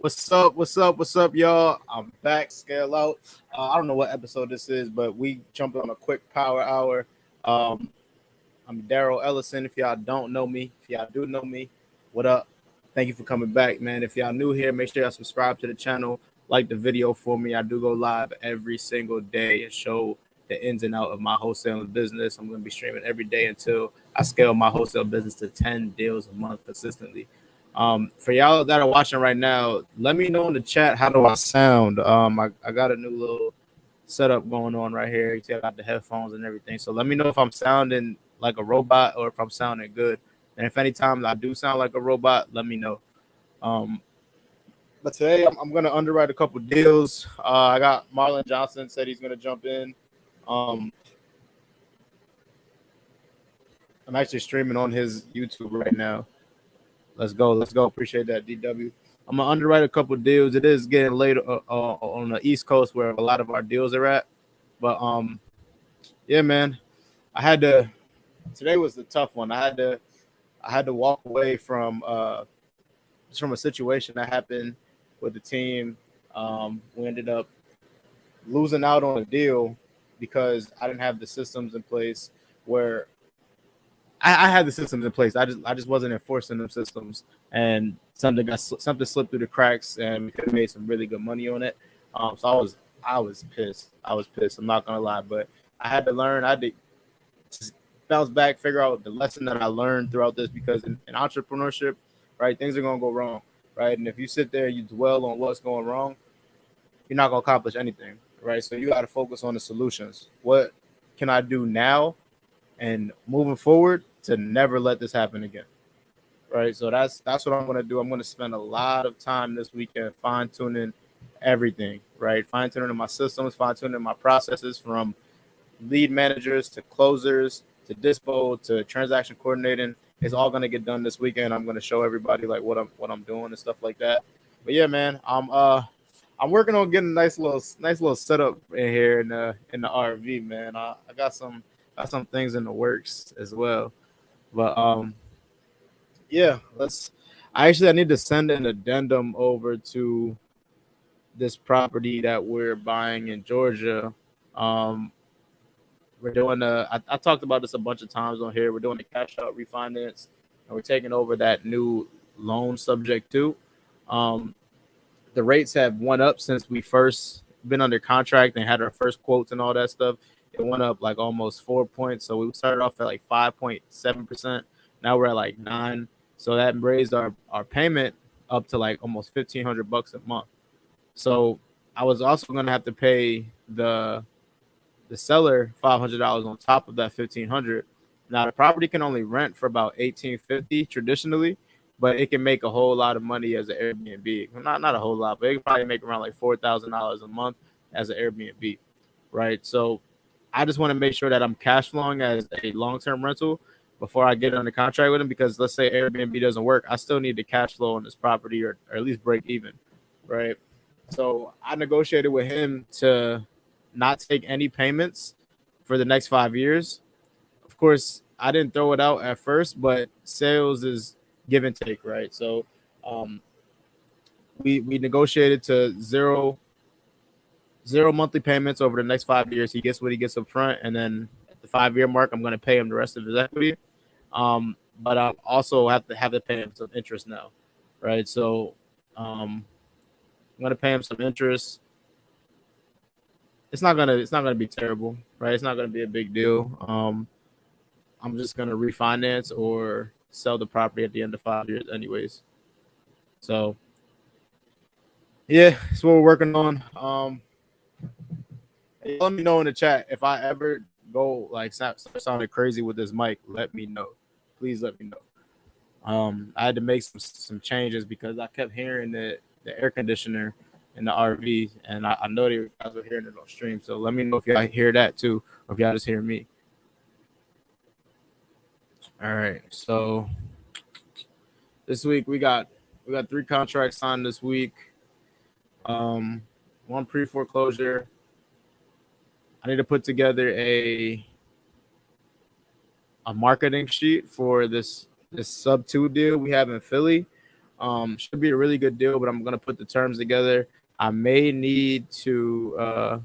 What's up? What's up? What's up, y'all? I'm back. Scale out. I don't know what episode this is, but we jumped on a quick power hour. Um, I'm Daryll Ellison. If y'all don't know me, if y'all do know me, what up? Thank you for coming back, man. If y'all new here, make sure y'all subscribe to the channel, like the video for me. I do go live every single day and show the ins and out of my wholesaling business. I'm going to be streaming every day until I scale my wholesale business to 10 deals a month consistently. For y'all that are watching right now, let me know in the chat, how do I sound? I got a new little setup going on right here. You see, I got the headphones and everything. So let me know if I'm sounding like a robot or if I'm sounding good. And if anytime I do sound like a robot, let me know. Um, but today I'm going to underwrite a couple deals. I got Marlon Johnson said he's going to jump in. Um, I'm actually streaming on his YouTube right now. Let's go. Let's go. Appreciate that, DW. I'm gonna underwrite a couple deals. It is getting late on the East Coast where a lot of our deals are at. But yeah, man. I had to. Today was the tough one. I had to walk away from just from a situation that happened with the team. We ended up losing out on a deal because I didn't have the systems in place where I had the systems in place. I just wasn't enforcing them systems, and something slipped through the cracks, and we could have made some really good money on it. So I was pissed. I was pissed. I'm not gonna lie, but I had to learn. I had to just bounce back, figure out the lesson that I learned throughout this, because in entrepreneurship, right, things are gonna go wrong, right? And if you sit there and you dwell on what's going wrong, you're not gonna accomplish anything, right? So you got to focus on the solutions. What can I do now and moving forward to never let this happen again? Right. So that's what I'm gonna do. I'm gonna spend a lot of time this weekend fine tuning everything, right? Fine tuning my systems, fine tuning my processes, from lead managers to closers to dispo to transaction coordinating. It's all gonna get done this weekend. I'm gonna show everybody like what I'm doing and stuff like that. But yeah, man, I'm working on getting a nice little setup in here in the RV, man. I got some things in the works as well. But yeah, I need to send an addendum over to this property that we're buying in Georgia. Um, we're doing I talked about this a bunch of times on here. We're doing a cash out refinance, and we're taking over that new loan subject too. Um, the rates have went up since we first been under contract and had our first quotes and all that stuff. It went up like almost 4 points. So we started off at like 5.7%. Now we're at like 9. So that raised our payment up to like almost $1,500 a month. So I was also gonna have to pay the seller $500 on top of that 1,500. Now the property can only rent for about 1,850 traditionally, but it can make a whole lot of money as an Airbnb. Well, not a whole lot, but it can probably make around like $4,000 a month as an Airbnb, right? So I just want to make sure that I'm cash flowing as a long term rental before I get under contract with them, because let's say Airbnb doesn't work, I still need to cash flow on this property, or at least break even, right? So I negotiated with him to not take any payments for the next 5 years. Of course, I didn't throw it out at first, but sales is give and take, right? So um, we negotiated to zero monthly payments over the next 5 years. He gets what he gets up front, and then at the 5 year mark, I'm going to pay him the rest of his equity. But I also have to pay him some interest now, right? So I'm going to pay him some interest. It's not gonna be terrible, right? It's not gonna be a big deal. I'm just gonna refinance or sell the property at the end of 5 years, anyways. So yeah, that's what we're working on. Let me know in the chat if I ever go like start sounding crazy with this mic. Let me know, please let me know. I had to make some changes because I kept hearing the air conditioner in the RV, and I know that you guys were hearing it on stream. So let me know if y'all hear that too, or if y'all just hear me. All right. So this week we got 3 contracts signed this week. One pre foreclosure. I need to put together a marketing sheet for this sub 2 deal we have in Philly. Should be a really good deal, but I'm gonna put the terms together. I may need to I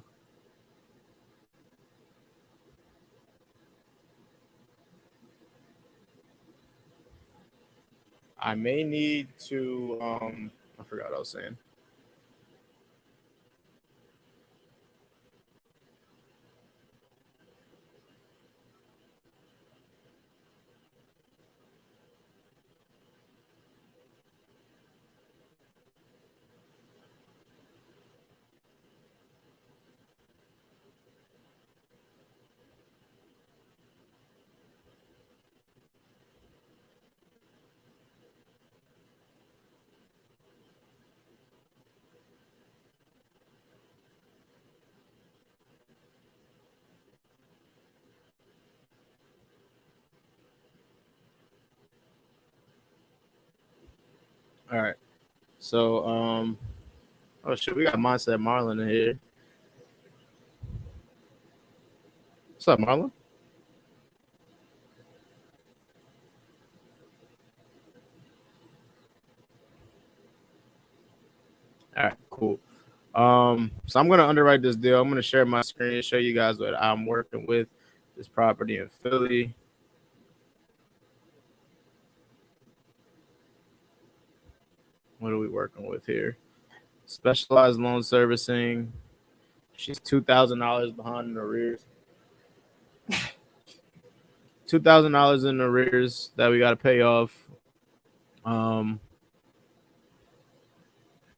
forgot what I was saying. All right. So oh shit, we got Mindset Marlon in here. What's up, Marlon? All right, cool. So I'm gonna underwrite this deal. I'm gonna share my screen and show you guys what I'm working with. This property in Philly. What are we working with here? Specialized loan servicing. She's $2,000 behind in arrears. $2,000 in arrears that we got to pay off. Um,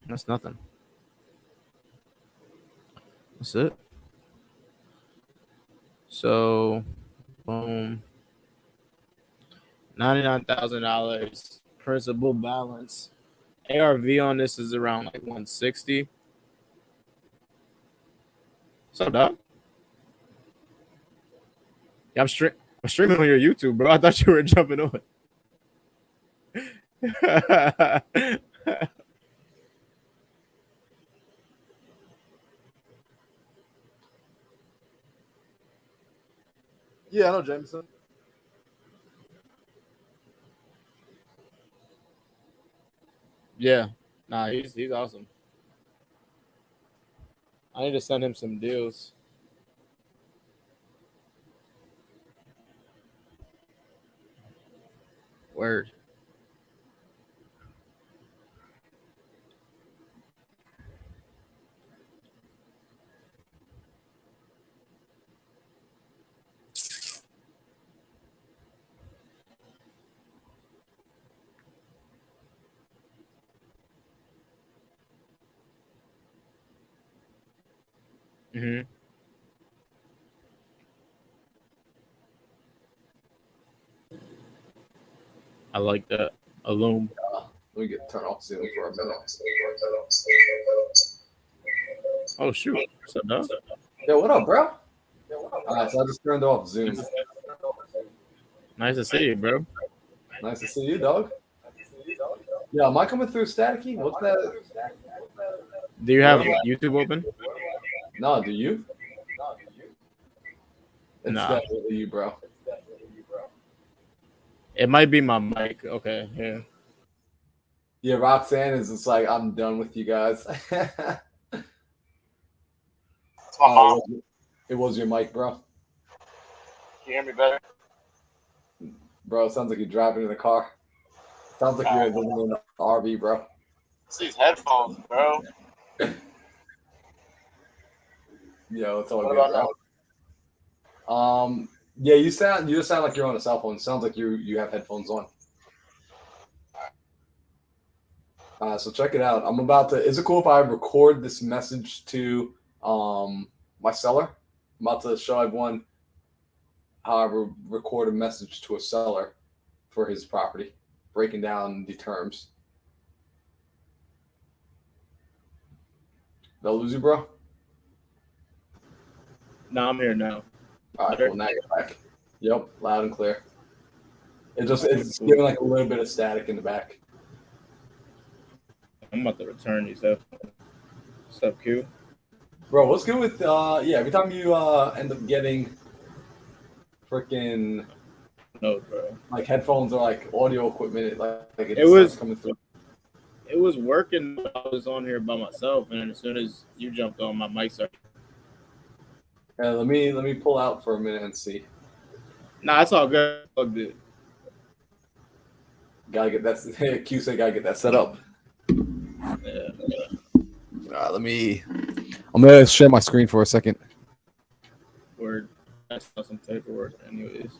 that's nothing. That's it. So, boom, $99,000 principal balance. ARV on this is around like 160. What's up, dog? Yeah, I'm streaming on your YouTube, bro. I thought you were jumping on. Yeah, I know Jameson. Yeah, nah, he's awesome. I need to send him some deals. Word. Mm-hmm. I like that. A loom. Let me turn off Zoom for a minute. Oh shoot. What's up, dog? Yo, what up, bro? All right, so I just turned off Zoom. Nice to see you, bro. Nice to see you, dog. Yeah, am I coming through staticky? What's that? Do you have YouTube open? No, do you? It's Nah. definitely you, bro. It might be my mic. Okay, yeah. Yeah, Roxanne is just like, I'm done with you guys. Oh, it was your mic, bro. Can you hear me better? Bro, it sounds like you're driving in the car. Sounds like you're living in an RV, bro. It's these headphones, bro. Yo, it's all good, bro. Yeah, you just sound like you're on a cell phone. It sounds like you have headphones on. So check it out. I'm about to. Is it cool if I record this message to my seller? I'm about to show everyone how I record a message to a seller for his property, breaking down the terms. Did I lose you, bro? No, I'm here now. All right, cool. Now you're back. Yep, loud and clear. It's giving like a little bit of static in the back. I'm about to return these headphones. What's up, Q? Bro, what's good with every time you end up getting freaking No, bro. like headphones or like audio equipment, it was coming through. It was working. I was on here by myself, and as soon as you jumped on, my mic started. Let me pull out for a minute and see. Nah, it's all good. It's all good. Gotta get that. Q said gotta get that set up. Yeah. All right, I'm gonna share my screen for a second. Word. I saw some paperwork, anyways.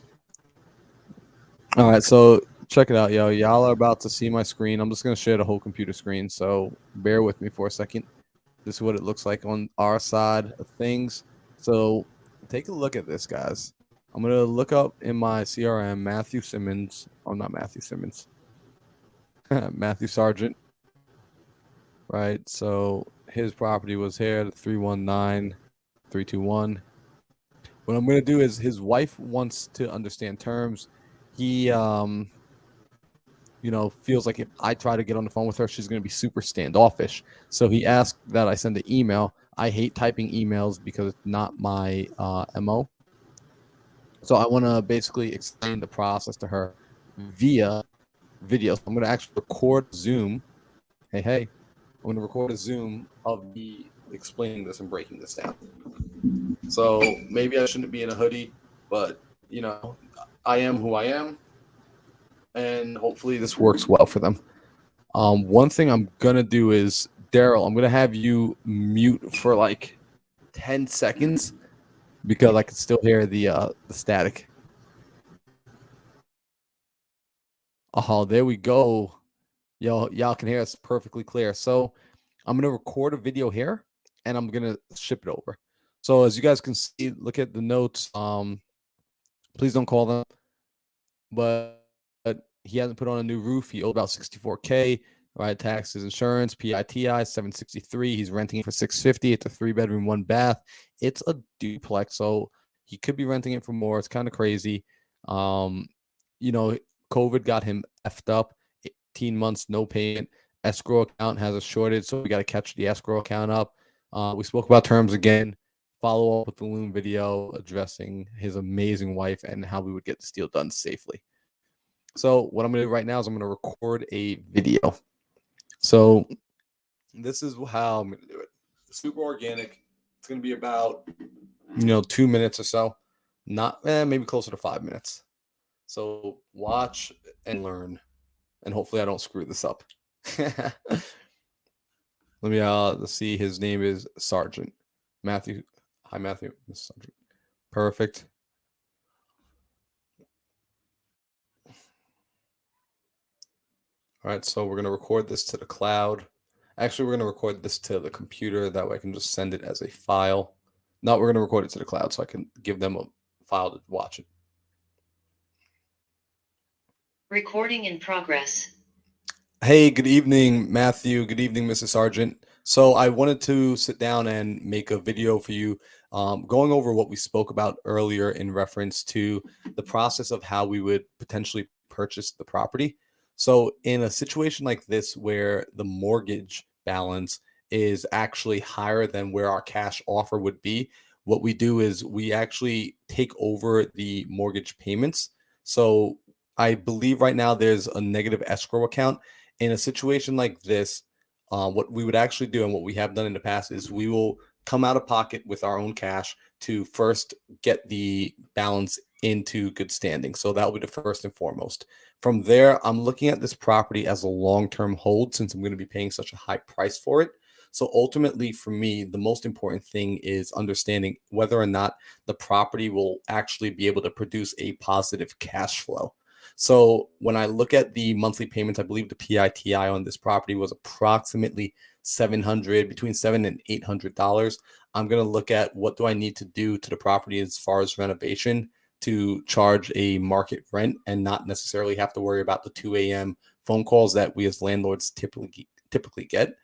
All right, so check it out, yo. Y'all are about to see my screen. I'm just gonna share the whole computer screen, so bear with me for a second. This is what it looks like on our side of things. So take a look at this, guys. I'm gonna look up in my CRM Matthew Simmons. Oh, not Matthew Simmons. Matthew Sargent. Right. So his property was here, 319321. What I'm gonna do is his wife wants to understand terms. He feels like if I try to get on the phone with her, she's going to be super standoffish. So he asked that I send an email. I hate typing emails because it's not my MO. So I want to basically explain the process to her via video. So I'm going to actually record Zoom. Hey, I'm going to record a Zoom of me explaining this and breaking this down. So maybe I shouldn't be in a hoodie, but, I am who I am. And hopefully this works well for them. One thing I'm gonna do is, Daryl, I'm gonna have you mute for like 10 seconds because I can still hear the static. Oh, there we go. Y'all can hear us perfectly clear. So I'm gonna record a video here and I'm gonna ship it over. So as you guys can see, look at the notes. Please don't call them, but he hasn't put on a new roof. He owed about $64K, right? Taxes, insurance, PITI, 763. He's renting it for 650. It's a 3-bedroom, 1 bath. It's a duplex, so he could be renting it for more. It's kind of crazy. COVID got him effed up. 18 months, no payment. Escrow account has a shortage, so we got to catch the escrow account up. We spoke about terms again. Follow up with the Loom video addressing his amazing wife and how we would get this deal done safely. So what I'm going to do right now is I'm going to record a video. So this is how I'm going to do it. Super organic. It's going to be about, 2 minutes or so. Not maybe closer to 5 minutes. So watch and learn. And hopefully I don't screw this up. Let me let's see. His name is Sargent. Matthew. Hi, Matthew. Sargent. Perfect. All right, so we're going to record this to the cloud. Actually, we're going to record this to the computer. That way I can just send it as a file. No, we're going to record it to the cloud so I can give them a file to watch it. Recording in progress. Hey, good evening, Matthew. Good evening, Mrs. Sargent. So I wanted to sit down and make a video for you going over what we spoke about earlier in reference to the process of how we would potentially purchase the property. So in a situation like this where the mortgage balance is actually higher than where our cash offer would be, what we do is we actually take over the mortgage payments. So I believe right now there's a negative escrow account. In a situation like this, what we would actually do and what we have done in the past is we will come out of pocket with our own cash to first get the balance into good standing. So that will be the first and foremost. From there, I'm looking at this property as a long-term hold since I'm going to be paying such a high price for it. So ultimately, for me, the most important thing is understanding whether or not the property will actually be able to produce a positive cash flow. So when I look at the monthly payments, I believe the PITI on this property was approximately between $700 and $800. I'm going to look at what do I need to do to the property as far as renovation to charge a market rent and not necessarily have to worry about the 2 a.m. phone calls that we as landlords typically get.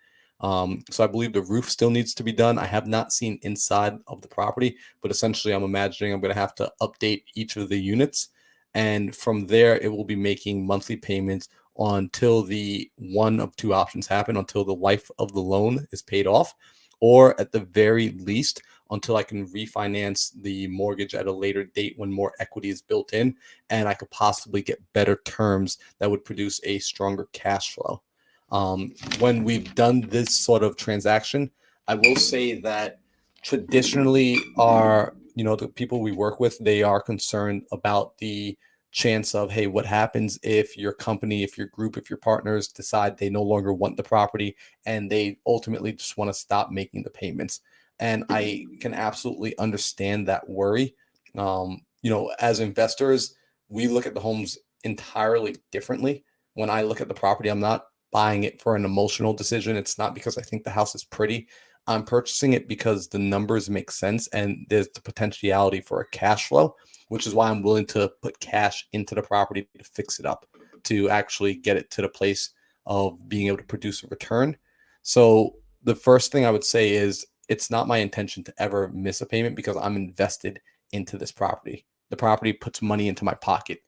So I believe the roof still needs to be done. I have not seen inside of the property, but essentially I'm imagining I'm going to have to update each of the units. And from there, it will be making monthly payments until the one of two options happen, until the life of the loan is paid off, or at the very least, until I can refinance the mortgage at a later date when more equity is built in and I could possibly get better terms that would produce a stronger cash flow. When we've done this sort of transaction, I will say that traditionally the people we work with, they are concerned about the chance of, hey, what happens if your company, if your group, if your partners decide they no longer want the property and they ultimately just want to stop making the payments. And I can absolutely understand that worry. As investors, we look at the homes entirely differently. When I look at the property, I'm not buying it for an emotional decision. It's not because I think the house is pretty. I'm purchasing it because the numbers make sense and there's the potentiality for a cash flow, which is why I'm willing to put cash into the property to fix it up, to actually get it to the place of being able to produce a return. So the first thing I would say is it's not my intention to ever miss a payment because I'm invested into this property. The property puts money into my pocket.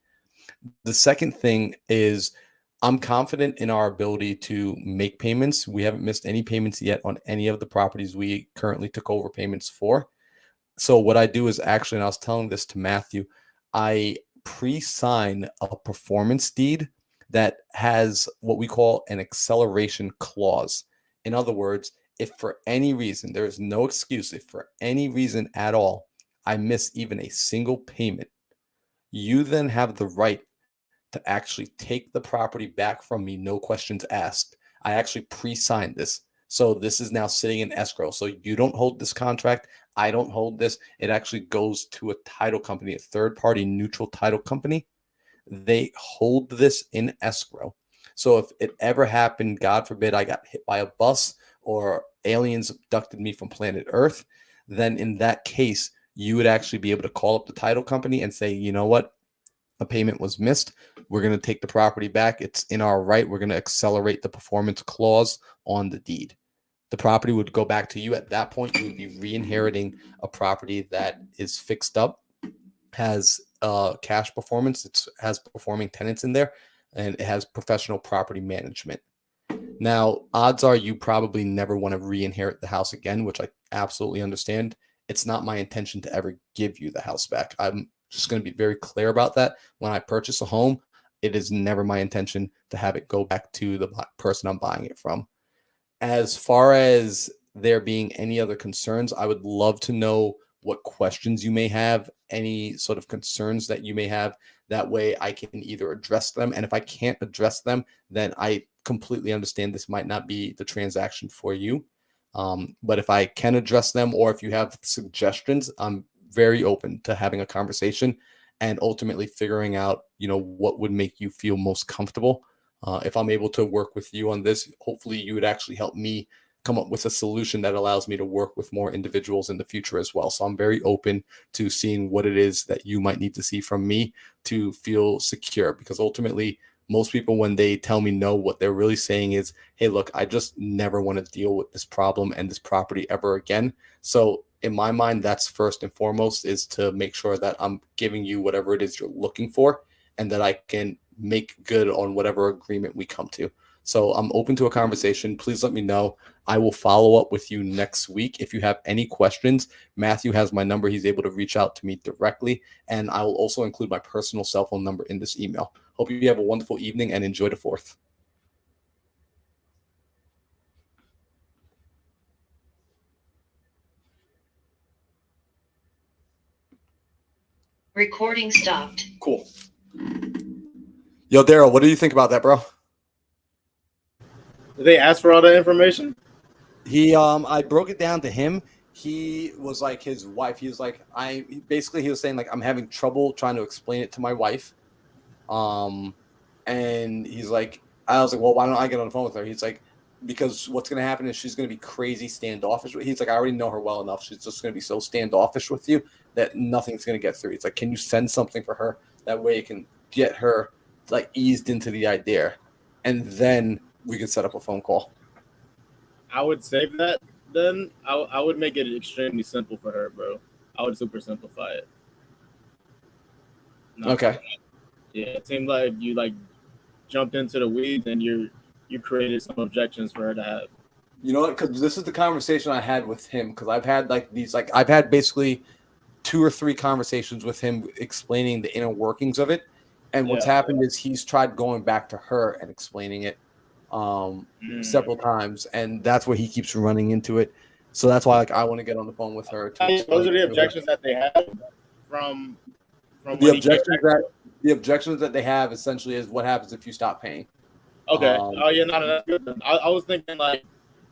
The second thing is I'm confident in our ability to make payments. We haven't missed any payments yet on any of the properties we currently took over payments for. So what I do is actually, and I was telling this to Matthew, I pre-sign a performance deed that has what we call an acceleration clause. In other words, if for any reason, there is no excuse, if for any reason at all, I miss even a single payment, you then have the right to actually take the property back from me, no questions asked. I actually pre-signed this. So this is now sitting in escrow. So you don't hold this contract. I don't hold this. It actually goes to a title company, a third-party neutral title company. They hold this in escrow. So if it ever happened, God forbid, I got hit by a bus or aliens abducted me from planet Earth, then in that case, you would actually be able to call up the title company and say, you know what? A payment was missed. We're going to take the property back. It's in our right. We're going to accelerate the performance clause on the deed. The property would go back to you. At that point, you would be re-inheriting a property that is fixed up, has cash performance, it has performing tenants in there, and it has professional property management. Now, odds are you probably never want to re-inherit the house again, which I absolutely understand. It's not my intention to ever give you the house back. I'm just going to be very clear about that. When I purchase a home, it is never my intention to have it go back to the person I'm buying it from. As far as there being any other concerns, I would love to know what questions you may have, any sort of concerns that you may have. That way I can either address them. And if I can't address them, then I completely understand this might not be the transaction for you. But if I can address them, or if you have suggestions, I'm very open to having a conversation and ultimately figuring out, what would make you feel most comfortable. If I'm able to work with you on this, hopefully you would actually help me come up with a solution that allows me to work with more individuals in the future as well. So I'm very open to seeing what it is that you might need to see from me to feel secure, because ultimately most people, when they tell me no, what they're really saying is, hey, look, I just never want to deal with this problem and this property ever again. So in my mind, that's first and foremost, is to make sure that I'm giving you whatever it is you're looking for and that I can make good on whatever agreement we come to. So I'm open to a conversation. Please let me know. I will follow up with you next week. If you have any questions, Matthew has my number. He's able to reach out to me directly. And I will also include my personal cell phone number in this email. Hope you have a wonderful evening and enjoy the 4th. Recording stopped. Cool. Yo, Daryl, what do you think about that, bro? Did they ask for all that information? I broke it down to him. He was like, his wife, he was like, he was saying, like, I'm having trouble trying to explain it to my wife. And he's like, I was like, well, why don't I get on the phone with her? He's like, because what's going to happen is she's going to be crazy standoffish. He's like, I already know her well enough. She's just going to be so standoffish with you that nothing's going to get through. He's like, can you send something for her? That way it can get her like eased into the idea. And then we can set up a phone call. I would save that. Then I would make it extremely simple for her, bro. I would super simplify it. Okay. Yeah, it seemed like you jumped into the weeds and you created some objections for her to have. You know what? Because this is the conversation I had with him. Because I've had I've had basically 2 or 3 conversations with him explaining the inner workings of it. And what's happened is he's tried going back to her and explaining it. several times, and that's where he keeps running into it. So that's why like I want to get on the phone with her to explain Those are the to her. objections that they have from The when he came objections back. the objections that they have essentially is what happens if you stop paying. Okay. Oh yeah, no, that's good. Then. I was thinking like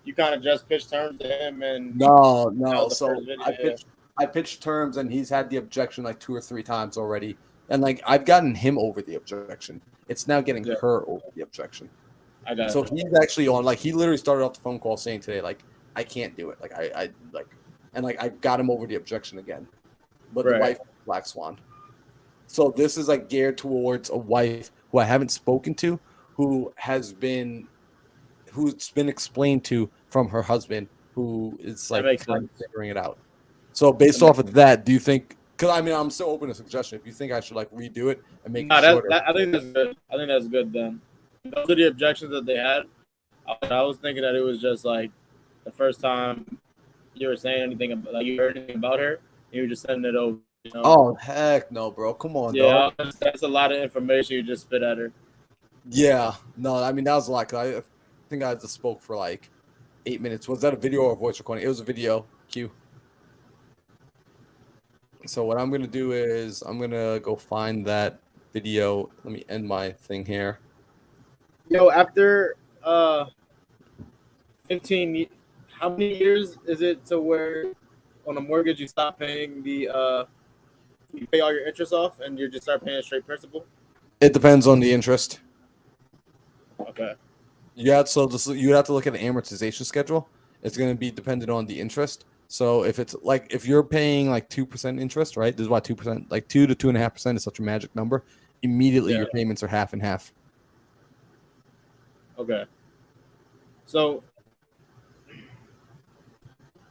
you kind of just pitched terms to him, and No. that was the So first video. I pitched terms, and he's had the objection like 2 or 3 times already, and like I've gotten him over the objection. It's now getting Yeah. her over the objection. I got So it. he's actually on, like, he literally started off the phone call saying today, like, I can't do it. Like, I like, and like, I got him over the objection again. But the Right. wife, Black Swan. So this is like geared towards a wife who I haven't spoken to, who's been explained to from her husband, who is That like makes kind of sense. figuring it out. So based off of that, do you think? Because I mean, I'm still open to suggestion. If you think I should like redo it and make it shorter, I think that's good. I think that's good then. Those are the objections that they had. I was thinking that it was just like the first time you were saying anything about, like you heard anything about her, you were just sending it over. You know? oh heck no, bro, come on, dog. Yeah, that's a lot of information you just spit at her. Yeah, no, I mean that was a lot. 'Cause I think I just spoke for like 8 minutes. Was that a video or a voice recording? It was a video. Q. So what I'm gonna do is I'm gonna go find that video. Let me end my thing here. Yo, after 15, how many years is it to where on a mortgage you stop paying you pay all your interest off and you just start paying straight principal? It depends on the interest. Okay. You have to look at the amortization schedule. It's gonna be dependent on the interest. So if it's like if you're paying like 2% interest, right? This is why 2%, like 2 to 2.5% is such a magic number. Immediately your payments are half and half. Okay. So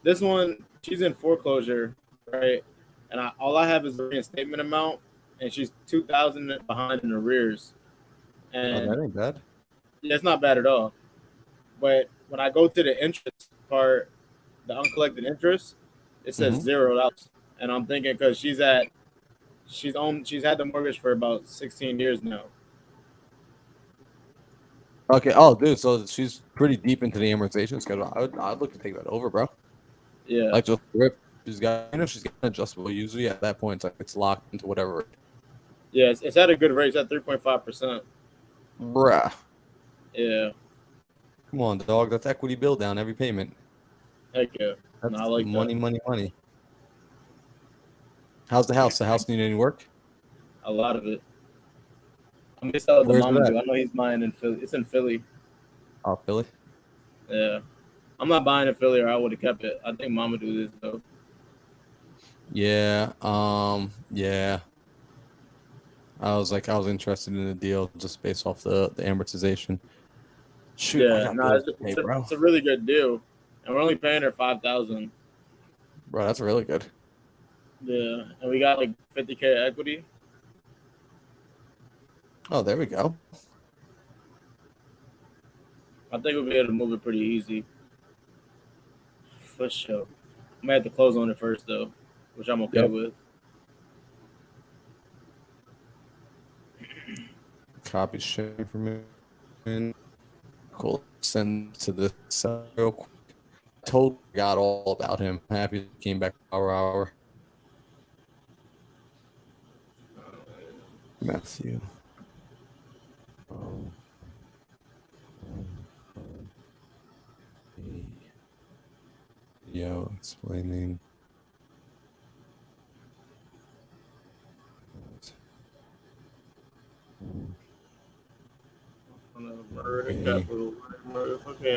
this one, she's in foreclosure, right? And all I have is the reinstatement amount, and she's 2,000 behind in arrears. And that ain't bad. yeah, it's not bad at all. But when I go to the interest part, the uncollected interest, it says $0. And I'm thinking because she's had the mortgage for about 16 years now. Okay. Oh, dude. So she's pretty deep into the amortization schedule. I'd look to take that over, bro. Yeah. Like just rip. She's got adjustable. Usually at that point, it's locked into whatever. Yeah, it's at a good rate. It's at 3.5%. Bruh. Yeah. Come on, dog. That's equity build down every payment. Heck yeah. That's I like money, that. money. How's the house? The house need any work? A lot of it. I'm gonna sell it to Where's Mama it at? Do. I know he's buying in Philly. It's in Philly. Oh, Philly. Yeah. I'm not buying in Philly or I would have kept it. I think Mama Do this though. Yeah. Yeah. I was interested in the deal just based off the amortization. Shoot, Yeah, no, it's a really good deal, and we're only paying her $5,000. Bro, that's really good. Yeah, and we got like $50K equity. Oh, there we go. I think we'll be able to move it pretty easy. For sure. I'm gonna have to close on it first though, which I'm okay with. Copy sharing from me. Cool. Send to the cell real quick. Totally got all about him. Happy he came back hour. Matthew. Yo, explaining.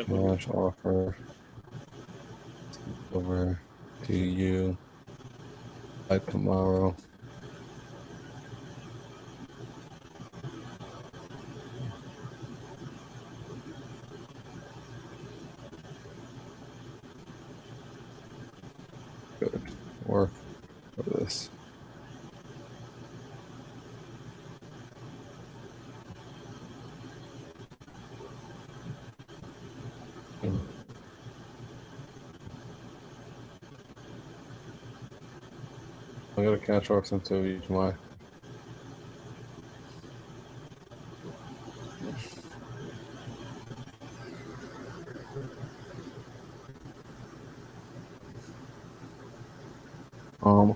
Cash offer over to you by tomorrow. Good work for this. I got a cash offer until each July.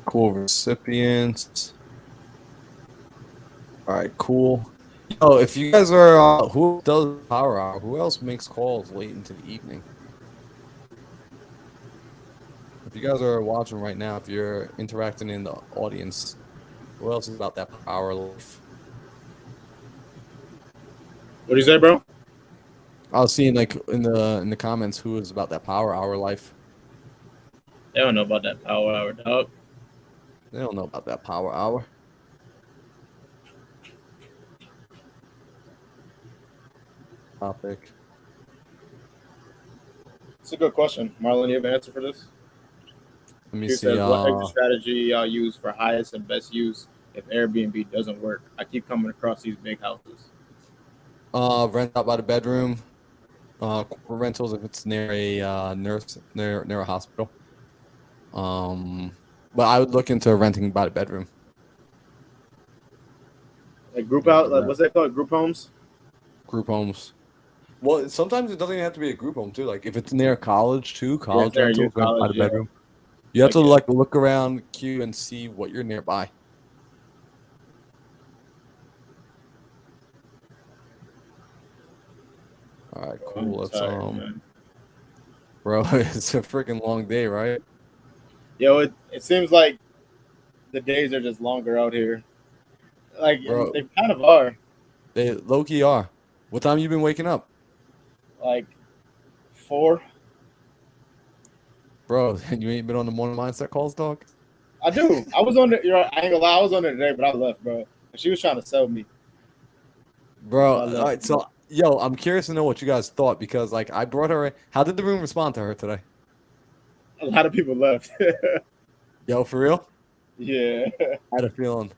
Cool recipients. All right, cool. Yo, if you guys are who does power hour, who else makes calls late into the evening? If you guys are watching right now, if you're interacting in the audience, who else is about that power life? What do you say, bro? I was seeing like in the comments who is about that power hour life. They don't know about that power hour, dog. They don't know about that power hour. Topic. It's a good question. Marlon, you have an answer for this? Let me He see. says, what exit strategy y'all use for highest and best use if Airbnb doesn't work? I keep coming across these big houses. Rent out by the bedroom. Rentals if it's near a nurse near a hospital. But I would look into renting by the bedroom. Like group out, like what's that called? Group homes? Group homes. Well, sometimes it doesn't even have to be a group home too. Like if it's near college too, Yeah, college there you rentals rent by college, the yeah. bedroom. You have to Okay. like look around queue and see what you're nearby. All right, cool. I'm Let's tired, man. bro, it's a freaking long day, right? Yo, it seems like the days are just longer out here. Like, and Bro, they kind of are. they low key are. What time you been waking up? Like 4. Bro, you ain't been on the morning mindset calls, dog? I do. I was on it. I ain't gonna lie. I was on it today, but I left, bro. She was trying to sell me. Bro, So I all left. right, so yo, I'm curious to know what you guys thought because like I brought her in. How did the room respond to her today? A lot of people left. Yo, for real? Yeah. I had a feeling.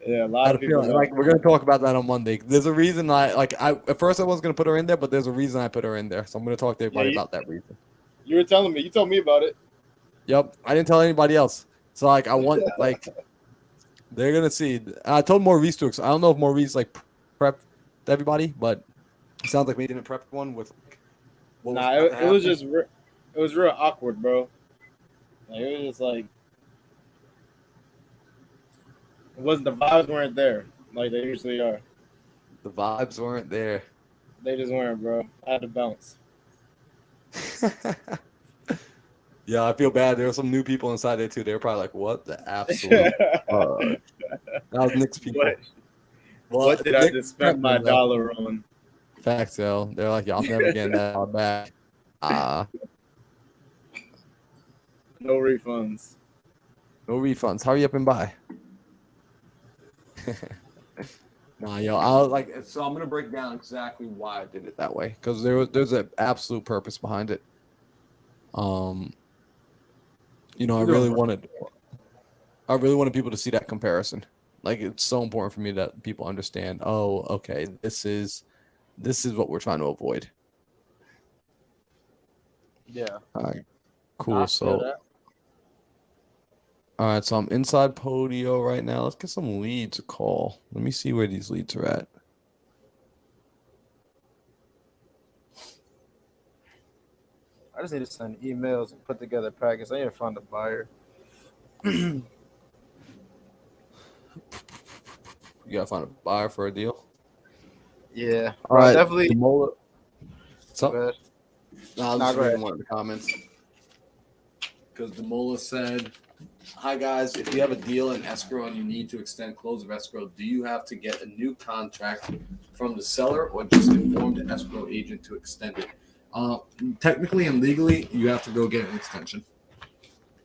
Yeah, a I lot had of a people feeling. left. Like we're gonna talk about that on Monday. There's a reason I at first I wasn't gonna put her in there, but there's a reason I put her in there. So I'm gonna talk to everybody Yeah, about that reason. you were telling me. You told me about it. Yep, I didn't tell anybody else. So like I want like they're gonna see. I told Maurice to. I don't know if Maurice like prepped everybody, but it sounds like we didn't prep one with like, what was Nah, about to it was happen. just it was real awkward, bro. Like it was just like it wasn't the vibes weren't there like they usually are. The vibes weren't there. They just weren't, bro. I had to bounce. Yeah, I feel bad. There were some new people inside there too. They were probably like, "What the absolute?" That was Nick's people. Well, What did I Nick just spend prepped my them though. dollar on? Facts, yo. They're like, "Y'all never getting that all back." No refunds. No refunds. Hurry up and buy. Nah, yo, I'll like. So I'm gonna break down exactly why I did it that way because there's an absolute purpose behind it. I really wanted people to see that comparison. Like it's so important for me that people understand. Oh, okay, this is what we're trying to avoid. Yeah. All right, cool. I feel So, that. all right, so I'm inside Podio right now. Let's get some leads to call. Let me see where these leads are at. I just need to send emails and put together packets. I need to find a buyer. You gotta find a buyer for a deal. Yeah. All Bro, right, definitely. Demola. What's up? Go ahead. Nah, I was Nah, just go reading ahead. one of the comments because Demola said, "Hi guys, if you have a deal in escrow and you need to extend close of escrow, do you have to get a new contract from the seller or just inform the escrow agent to extend it?" Technically and legally, you have to go get an extension,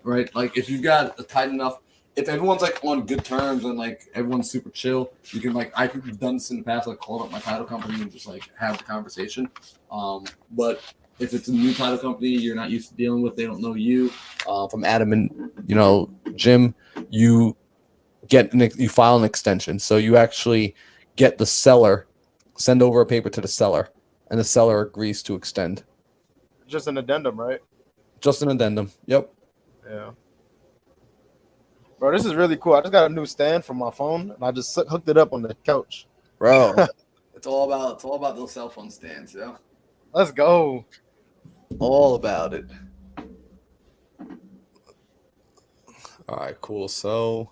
right? Like if you've got a tight enough, if everyone's like on good terms and like everyone's super chill, you can like I could have done this in the past, like called up my title company and just like have the conversation. But if it's a new title company you're not used to dealing with, they don't know you. From Adam and Jim, you you file an extension, so you actually get the seller send over a paper to the seller, and the seller agrees to extend. Just an addendum, right? Just an addendum. Yep. Yeah. Bro, this is really cool. I just got a new stand for my phone, and I just hooked it up on the couch. Bro, it's all about those cell phone stands, yo. Let's go. All about it. All right, cool. So,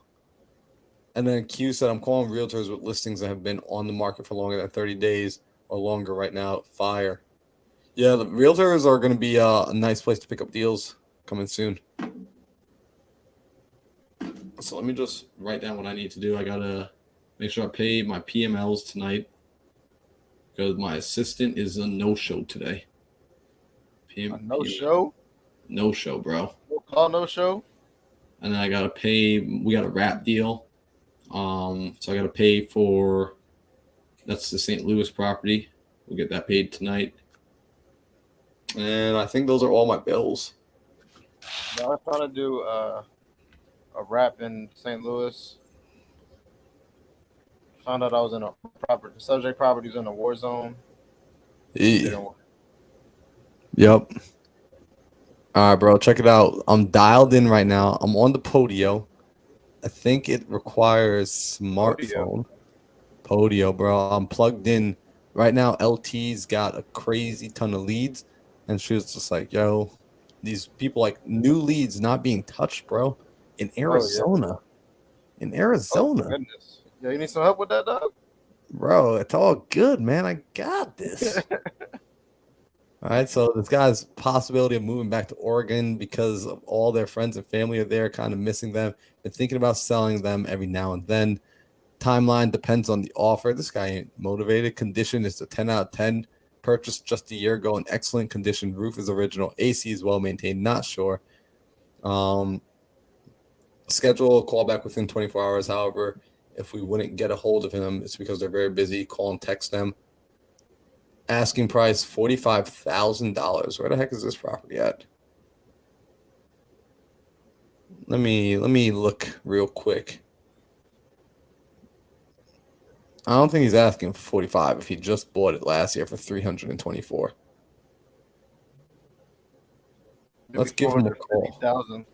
and then Q said, I'm calling realtors with listings that have been on the market for longer than 30 days or longer right now. Fire. Yeah, the realtors are going to be a nice place to pick up deals coming soon. So let me just write down what I need to do. I got to make sure I pay my PMLs tonight because my assistant is a no-show today. No-show? No-show, bro. No call, no show? And then I got to pay. We got a wrap deal. So I got to pay for, that's the St. Louis property. We'll get that paid tonight. And I think those are all my bills. No, I was trying to do a rap in St. Louis. Found out I was in a property. The subject property was in a war zone. Didn't work. Yep. All right, bro. Check it out. I'm dialed in right now. I'm on the Podio. I think it requires smartphone. Podio, bro. I'm plugged in right now. LT's got a crazy ton of leads, and she was just like, "Yo, these people like new leads not being touched, bro, in Arizona, in Arizona, Oh, goodness. Yeah, you need some help with that, dog? bro. It's all good, man. I got this." All right, so this guy's possibility of moving back to Oregon because of all their friends and family are there, kind of missing them. Been thinking about selling them every now and then. Timeline depends on the offer. This guy ain't motivated. Condition is a 10 out of 10. Purchased just a year ago in excellent condition. Roof is original. AC is well maintained. Not sure. Schedule a call back within 24 hours. However, if we wouldn't get a hold of him, it's because they're very busy. Call and text them. Asking price $45,000. Where the heck is this property at? Let me look real quick. I don't think he's asking for 45 if he just bought it last year for 324. Let's give him a call.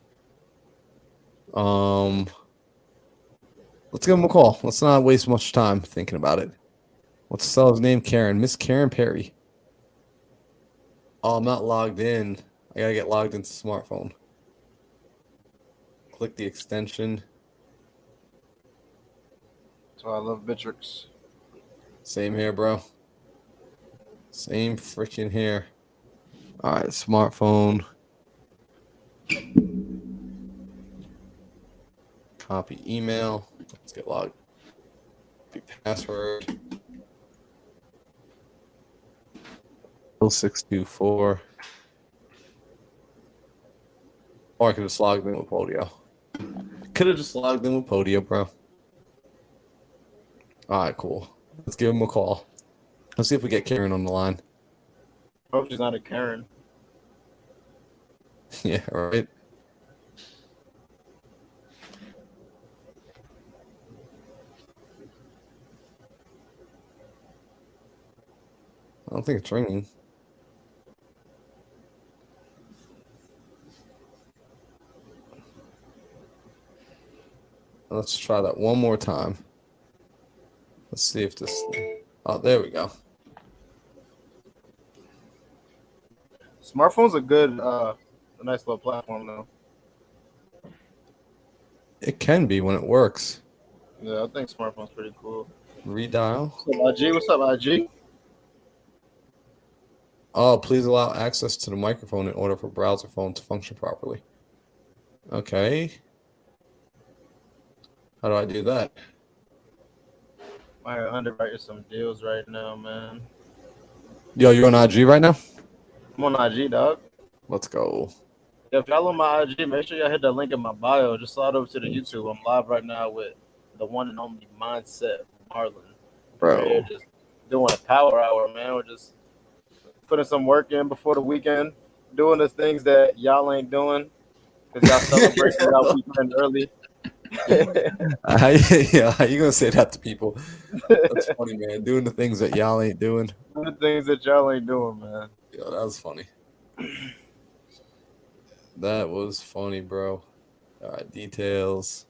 Let's give him a call. Let's not waste much time thinking about it. What's the seller's name? Karen. Miss Karen Perry. Oh, I'm not logged in. I gotta get logged into smartphone. Click the extension. So I love Bitrix. Same here, bro. Same freaking here. All right, smartphone. Copy email. Let's get logged. Copy password. 0624. Or I could have just logged in with Podio. Could have just logged in with Podio, bro. All right, cool. Let's give him a call. Let's see if we get Karen on the line. Hope she's not a Karen. Yeah, right. I don't think it's ringing. Let's try that one more time. Let's see if this. Oh, there we go. Smartphone's a nice little platform, though. It can be when it works. Yeah, I think smartphone's pretty cool. Redial. What's up, IG? What's up, IG? Oh, please allow access to the microphone in order for browser phone to function properly. Okay. How do I do that? I underwriting some deals right now, man. Yo, you're on IG right now? I'm on IG, dog. Let's go. If y'all on my IG, make sure y'all hit the link in my bio. Just slide over to the YouTube. I'm live right now with the one and only Mindset Marlon. Bro. We're just doing a power hour, man. We're just putting some work in before the weekend, doing the things that y'all ain't doing because y'all celebrating y'all weekend early. Yeah, how you gonna say that to people? That's funny, man. Doing the things that y'all ain't doing. Doing the things that y'all ain't doing, man. Yo, that was funny. That was funny, bro. All right, details.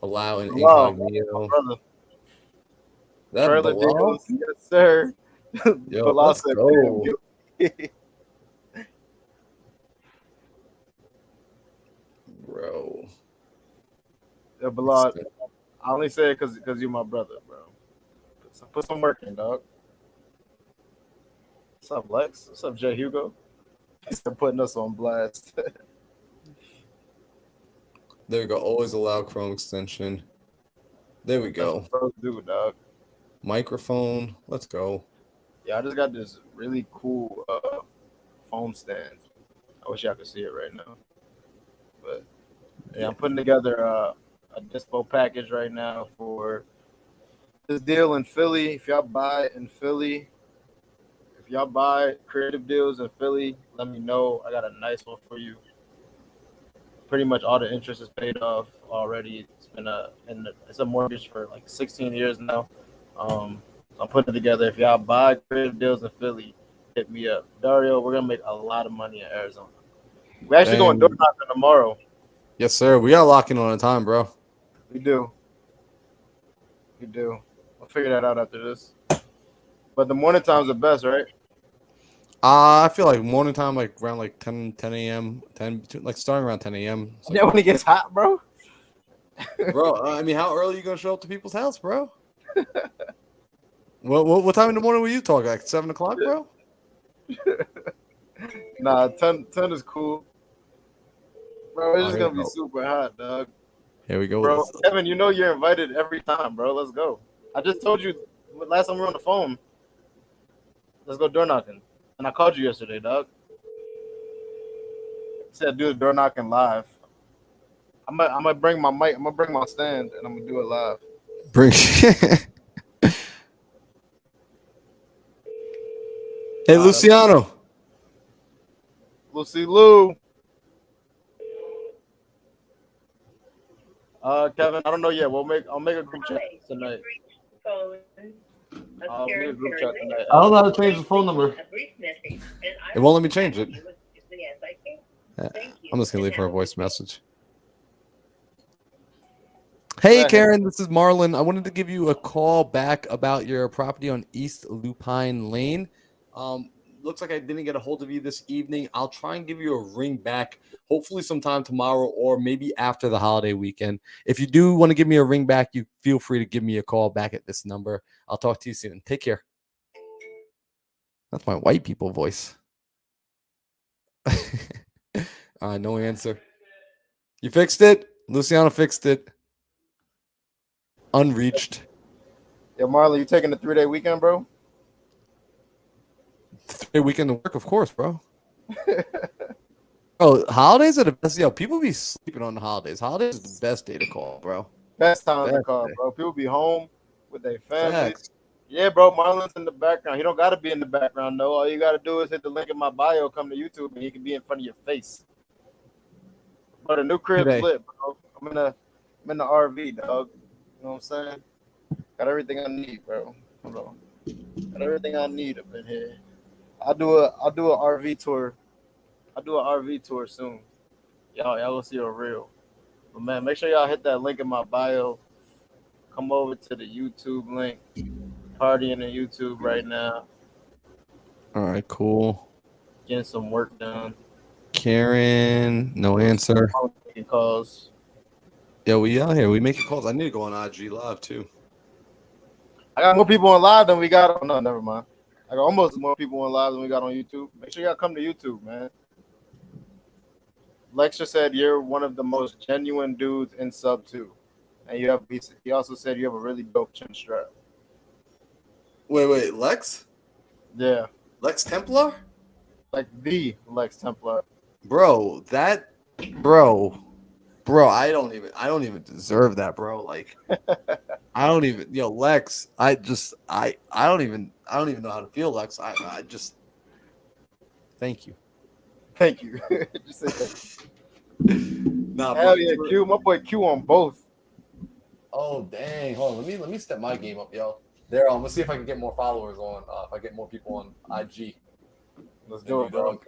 Allow an incognito. Brother. That trailer Bilal? deals, yes, sir. Yo, Bilal let's said, go. Bro. Yeah, Bilal, I only say it because you're my brother, bro. Put some work in, dog. What's up, Lex? What's up, Jay Hugo? He's putting us on blast. There we go. Always allow Chrome extension. There we That's go. what bros do, dog. Microphone. Let's go. Yeah, I just got this really cool phone stand. I wish y'all could see it right now. But yeah, I'm putting together a dispo package right now for this deal in Philly. If y'all buy in Philly, if y'all buy creative deals in Philly, let me know. I got a nice one for you. Pretty much all the interest is paid off already. It's a mortgage for like 16 years now. I'm putting it together. If y'all buy creative deals in Philly, hit me up. Daryll, we're gonna make a lot of money in Arizona. We actually going door knocking tomorrow. Yes, sir. We got locking on a time, bro. We do. I'll figure that out after this. But the morning time's the best, right? I feel like morning time, like around like 10 a.m., 10, like starting around 10 a.m. So, Yeah, when it gets hot, bro. bro, I mean, how early are you going to show up to people's house, bro? What time in the morning were you talking? Like 7 o'clock, bro? Nah, 10 is cool. Bro, it's just Here going we to be go. super hot, dog. Here we go. Bro, Kevin, you know you're invited every time, bro. Let's go. I just told you last time we were on the phone. Let's go door knocking. And I called you yesterday, dog. Said do the door knocking live. I'm gonna bring my mic. I'm gonna bring my stand, and I'm gonna do it live. Bring. Hey, Luciano. Lucy Lou. Kevin, I don't know yet. I'll make a group chat tonight. I'll make a group chat tonight. I don't know how to change the phone number. It won't let me change it. I'm just gonna leave her a voice message. Hey, Karen, this is Marlon. I wanted to give you a call back about your property on East Lupine Lane. Looks like I didn't get a hold of you this evening. I'll try and give you a ring back, hopefully sometime tomorrow or maybe after the holiday weekend. If you do want to give me a ring back, you feel free to give me a call back at this number. I'll talk to you soon. Take care. That's my white people voice. No answer. You fixed it? Luciano fixed it. Unreached. Yeah, Marlon, you taking a 3-day weekend, bro? 3-day weekend to work, of course, bro. Bro, holidays are the best. Yo, people be sleeping on the holidays. Holidays is the best day to call, bro. Best time to call, bro. People be home with their families. Facts. Yeah, bro. Marlon's in the background. He don't gotta be in the background, though. All you gotta do is hit the link in my bio, come to YouTube, and he can be in front of your face. But the new crib's lit, bro. I'm in the RV, dog. You know what I'm saying? Got everything I need, bro. Hold on. Got everything I need up in here. I'll do a RV tour. I'll do an RV tour soon. Y'all will see a real. But man, make sure y'all hit that link in my bio. Come over to the YouTube link. Partying in YouTube right now. All right, cool. Getting some work done. Karen, no answer. Making calls. Yeah, we out here. We making calls. I need to go on IG Live too. I got more people on live than we got. Oh, no, never mind. I got almost more people on live than we got on YouTube. Make sure y'all come to YouTube, man. Lex just said you're one of the most genuine dudes in sub 2. And he also said you have a really dope chin strap. Wait, Lex? Yeah. Lex Templar? Like the Lex Templar. Bro, I don't even deserve that, bro. Like I don't even, Lex, I don't even know how to feel, Lex. I just thank you. Thank you. Just say that. Nah, hell yeah, Q. My boy Q on both. Oh dang. Hold on. Let me step my game up, yo. There, let's see if I can get more followers on if I get more people on IG. Let's do it, bro.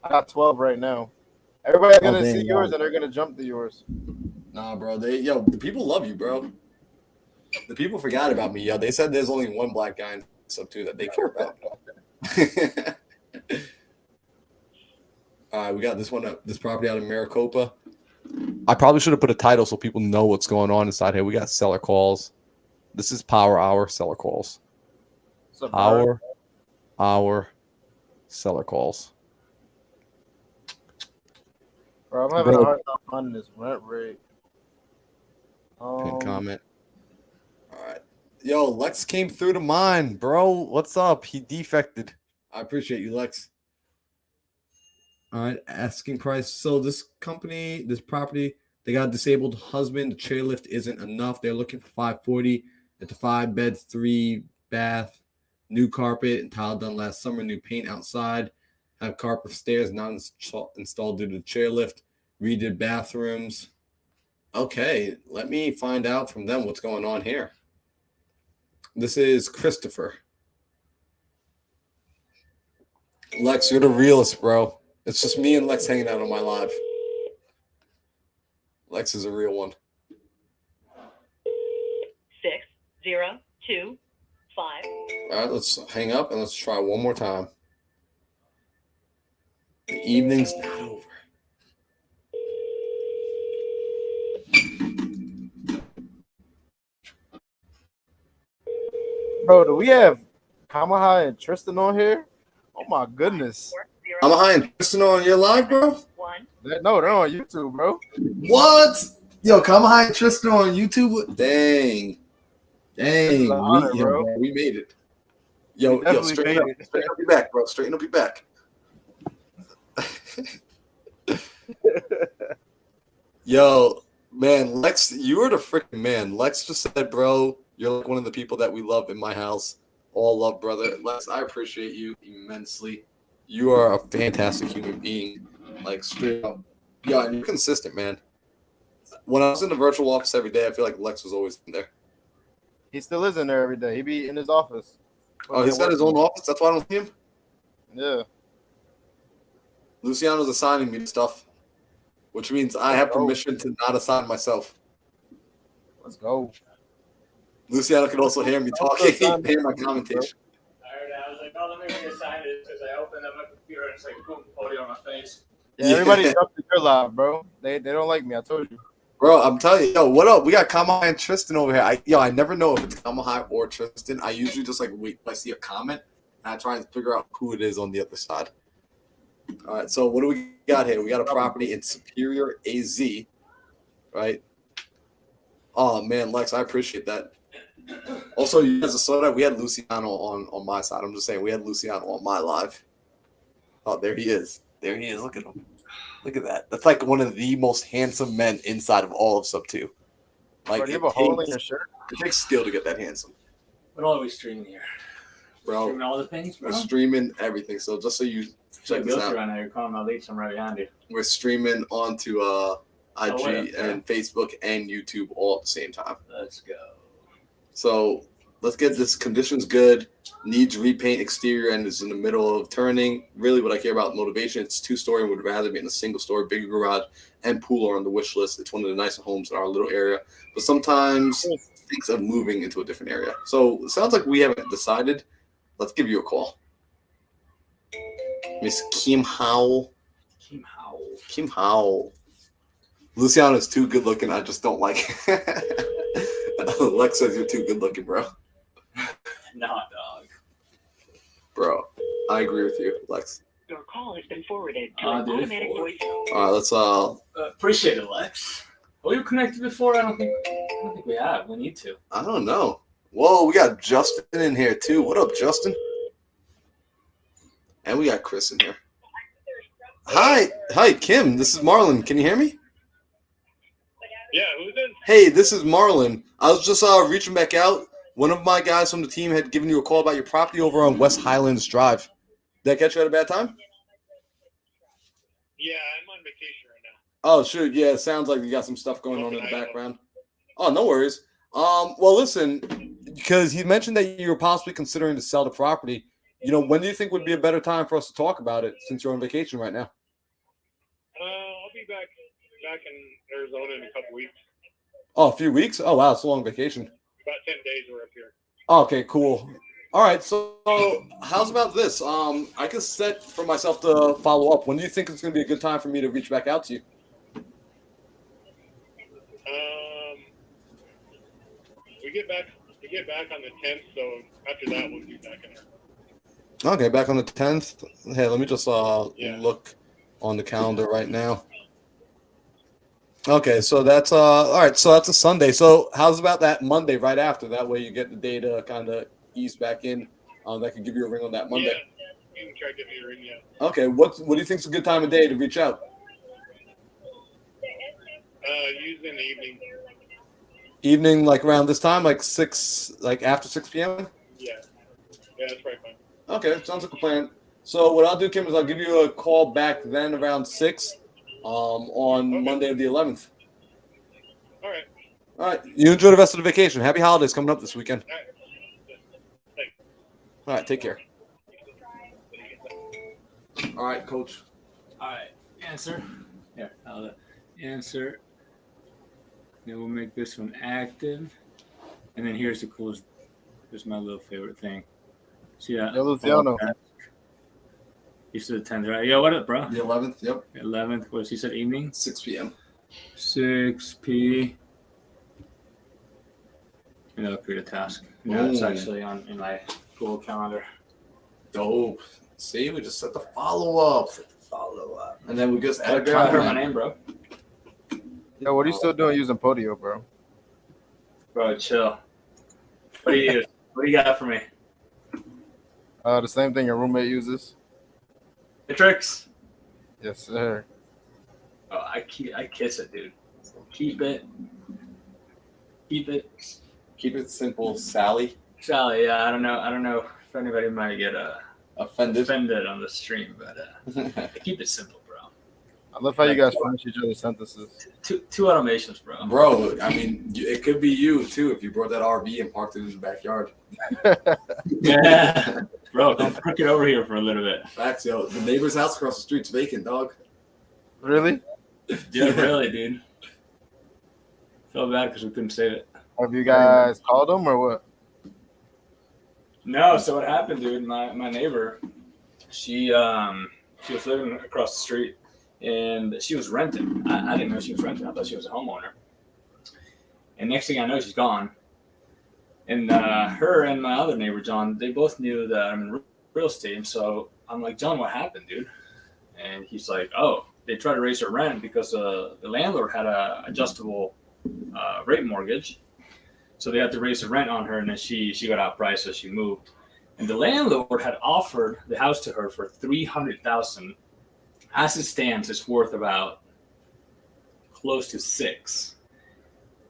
I got 12 right now. Everybody's gonna see yours and they're gonna jump to yours. Nah, bro. The people love you, bro. The people forgot about me, yo. They said there's only one black guy in sub 2 that they care about. All right, we got this property out in Maricopa. I probably should have put a title so people know what's going on inside here. We got seller calls. This is Power Hour seller calls. What's up, Power Hour seller calls. bro? I'm having a hard time finding this rent rate. Pin comment. All right. Yo, Lex came through to mine, bro. What's up? He defected. I appreciate you, Lex. All right, asking price. So this company, this property, they got a disabled husband. The chairlift isn't enough. They're looking for 540. It's a 5-bed, 3-bath, new carpet and tile done last summer. New paint outside. Have carpet stairs not installed due to the chairlift. Redid bathrooms. Okay, let me find out from them what's going on here. This is Christopher. Lex, you're the realest, bro. It's just me and Lex hanging out on my live. Lex is a real one. 6025. All right, let's hang up and let's try one more time. The evening's not over. Bro, do we have Kamaha and Tristan on here? Oh my goodness. Kamaha and Tristan on your live, bro? No, they're on YouTube, bro. What? Yo, Kamaha and Tristan on YouTube? Dang. Honor, We made it. Yo, straighten up your back, bro. Straighten up your back. Yo, man, Lex, you are the freaking man. Lex just said, bro, you're like one of the people that we love in my house. All love, brother. Lex, I appreciate you immensely. You are a fantastic human being. Like, straight up. Yeah, and you're consistent, man. When I was in the virtual office every day, I feel like Lex was always in there. He still is in there every day. He be in his office. Oh, he's got his own office? That's why I don't see him? Yeah. Luciano's assigning me stuff, which means I have permission to not assign myself. Let's go. Luciano can also hear me talking, hear my commentation. I was like, oh, let me reassign it because I opened up my computer and it's like, boom, audio on my face. Yeah, everybody jumped to your live, bro. They don't like me. I told you. Bro, I'm telling you, yo, what up? We got Kamaha and Tristan over here. I never know if it's Kamaha or Tristan. I usually just like wait till I see a comment and I try and figure out who it is on the other side. All right, so what do we got here? We got a property in Superior, AZ, right? Oh man, Lex, I appreciate that. Also, you guys saw that we had Luciano on my side. I'm just saying we had Luciano on my live. Oh, there he is. There he is. Look at him. Look at that. That's like one of the most handsome men inside of all of Sub 2. Like, Bro, do you have a hole in your shirt? It takes skill to get that handsome. What are we streaming here? Bro, Streaming all the things, bro? we're streaming everything. So just so you check this out. Right now. You're calling my leads. I'm right behind you. We're streaming onto IG and Facebook and YouTube all at the same time. Let's go. So let's get this. Conditions good. Needs repaint exterior and is in the middle of turning. Really, what I care about motivation. It's 2-story and would rather be in a single story, bigger garage, and pool are on the wish list. It's one of the nicer homes in our little area, but sometimes thinks of moving into a different area. So it sounds like we haven't decided. Let's give you a call. Miss Kim Howell. Kim Howell. Luciano is too good looking. I just don't like it. Lex says you're too good looking, bro. Nah, dog. Bro, I agree with you, Lex. Your call has been forwarded to an automatic voice. All right, let's appreciate it, Lex. Were you connected before? I don't think we have. We need to. I don't know. Whoa, we got Justin in here too. What up, Justin? And we got Chris in here. Hi, Kim. This is Marlon. Can you hear me? Yeah, who's this? Hey, this is Marlon. I was just reaching back out. One of my guys from the team had given you a call about your property over on West Highlands Drive. Did I catch you at a bad time? Yeah, I'm on vacation right now. Oh, shoot. Yeah, it sounds like you got some stuff going on in the background. Oh, no worries. Well, listen, because he mentioned that you were possibly considering to sell the property. You know, when do you think would be a better time for us to talk about it since you're on vacation right now? I'll be back in Arizona in a couple weeks. Oh, a few weeks? Oh, wow. It's a long vacation. About 10 days we're up here. Okay, cool. All right, so how's about this? I can set for myself to follow up. When do you think it's going to be a good time for me to reach back out to you? get back on the 10th, so after that we'll be back in there. Okay, back on the 10th. Hey, let me just Yeah. look on the calendar right now. Okay, so that's all right. So that's a Sunday. So how's about that Monday right after? That way you get the day to kind of ease back in. That could give you a ring on that Monday. Yeah, you can try to give me a ring, yeah. Okay, what do you think's a good time of day to reach out? Usually in the evening. Evening, like around this time, like 6, like after 6 p.m. Yeah, that's probably fine. Okay, sounds like a plan. So what I'll do, Kim, is I'll give you a call back then around 6, on Okay. Monday the 11th. All right. All right, you enjoy the rest of the vacation. Happy holidays coming up this weekend. All right. Thanks. All right, take care. All right, Coach. All right, answer. Here, I'll answer. Then we'll make this one active. And then here's the coolest. Here's my little favorite thing. See that? Yo, Luciano. You said 10th, right? Yo, what up, bro? The 11th, yep. 11th. What he said? Evening. 6 p.m. 6 p. And that'll create a task. No, it's actually in my Google Calendar. Dope. See, we just set the follow-up. And then we just add a I heard my comment. name, bro. Yo, what are you still doing using Podio, bro? Bro, chill. What do you use? What do you got for me? The same thing your roommate uses. Matrix. Yes, sir. Oh, I kiss it, dude. Keep it. Keep it simple, Sally. Sally, yeah, I don't know if anybody might get Offended. on the stream, but keep it simple, bro. I love how you guys finish each other's sentences. Two automations, bro. Bro, I mean, it could be you, too, if you brought that RV and parked it in the backyard. Yeah. Bro, come crook it over here for a little bit. Facts, yo. The neighbor's house across the street's vacant, dog. Really? Yeah, really, dude. Felt bad because we couldn't save it. Have you guys called them or what? No, so what happened, dude? My neighbor, she was living across the street, and she was renting. I didn't know she was renting. I thought she was a homeowner. And next thing I know, she's gone. And her and my other neighbor, John, they both knew that I'm in real estate. And so I'm like, John, what happened, dude? And he's like, oh, they tried to raise her rent because the landlord had a adjustable rate mortgage. So they had to raise the rent on her, and then she got outpriced, so she moved. And the landlord had offered the house to her for $300,000. As it stands, it's worth about close to $6 million.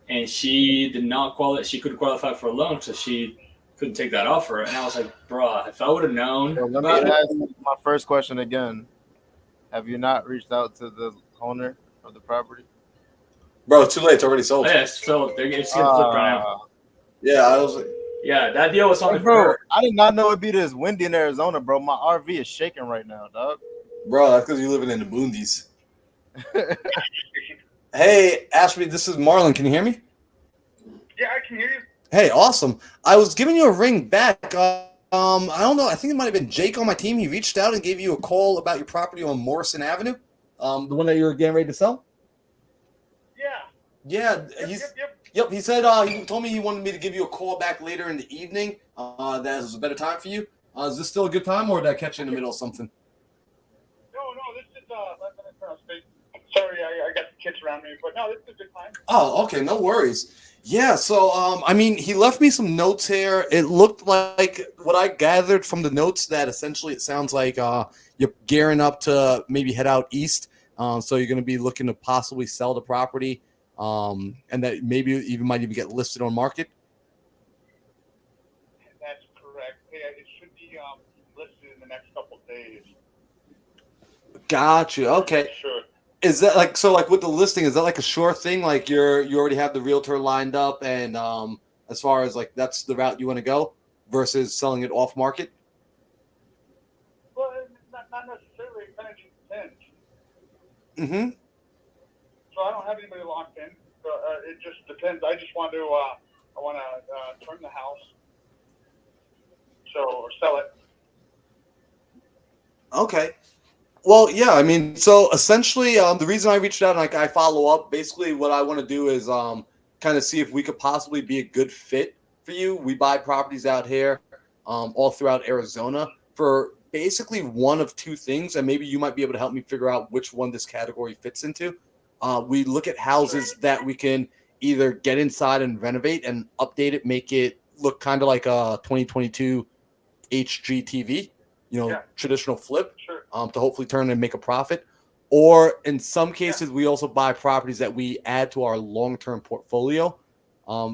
And she did not qualify. She couldn't qualify for a loan, so she couldn't take that offer. And I was like, bruh, if I would have known. Yo, let me ask my first question again. Have you not reached out to the owner of the property? Bro, it's too late. It's already sold. Yeah, so it's getting flipped right now. Yeah, I was like, Yeah, that deal was only for Bro, her. I did not know it'd be this windy in Arizona, bro. My RV is shaking right now, dog. bro, that's because you're living in the boondies. Hey, Ashby, this is Marlon. Can you hear me? Yeah, I can hear you. Hey, awesome. I was giving you a ring back. I don't know. I think it might have been Jake on my team. He reached out and gave you a call about your property on Morrison Avenue, the one that you were getting ready to sell. Yeah. Yeah, Yep. He said he told me he wanted me to give you a call back later in the evening. That was a better time for you. Is this still a good time, or did I catch you in the middle of something? No, this is sorry, I got the kids around me, but no, this is a good time. Oh, okay, no worries. Yeah, so I mean, he left me some notes here. It looked like what I gathered from the notes that essentially it sounds like you're gearing up to maybe head out east. So you're going to be looking to possibly sell the property, and that maybe even might even get listed on market. That's correct. Yeah, it should be listed in the next couple of days. Gotcha. Okay. Sure. Is that like so? Like with the listing, is that like a sure thing? Like you already have the realtor lined up, and as far as like that's the route you want to go versus selling it off market. Well, not necessarily. It kind of just depends. Mm-hmm. So I don't have anybody locked in. So it just depends. I just want to turn the house, or sell it. Okay. Well, yeah, I mean, so essentially, the reason I reached out and like I follow up, basically, what I want to do is kind kind of see if we could possibly be a good fit for you. We buy properties out here all throughout Arizona for basically one of two things, and maybe you might be able to help me figure out which one this category fits into. We look at houses that we can either get inside and renovate and update it, make it look kind of like a 2022 HGTV, traditional flip, to hopefully turn and make a profit. Or in some cases, we also buy properties that we add to our long-term portfolio.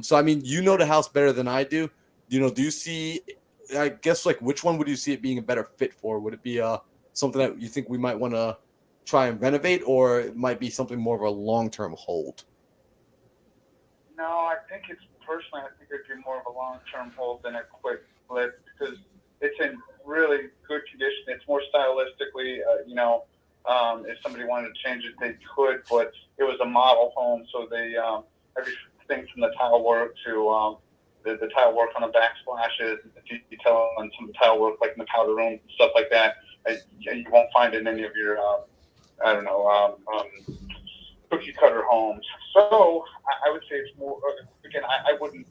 So, I mean, you know the house better than I do. Do you see, I guess, like, which one would you see it being a better fit for? Would it be something that you think we might want to try and renovate, or it might be something more of a long-term hold? No, I think it'd be more of a long-term hold than a quick flip because it's in really good condition. It's more stylistically, if somebody wanted to change it, they could, but it was a model home, so they everything from the tile work to the tile work on the backsplashes, the detail on some of the tile work, like in the powder room, stuff like that. You won't find in any of your, cookie cutter homes. So I would say it's more, again, I wouldn't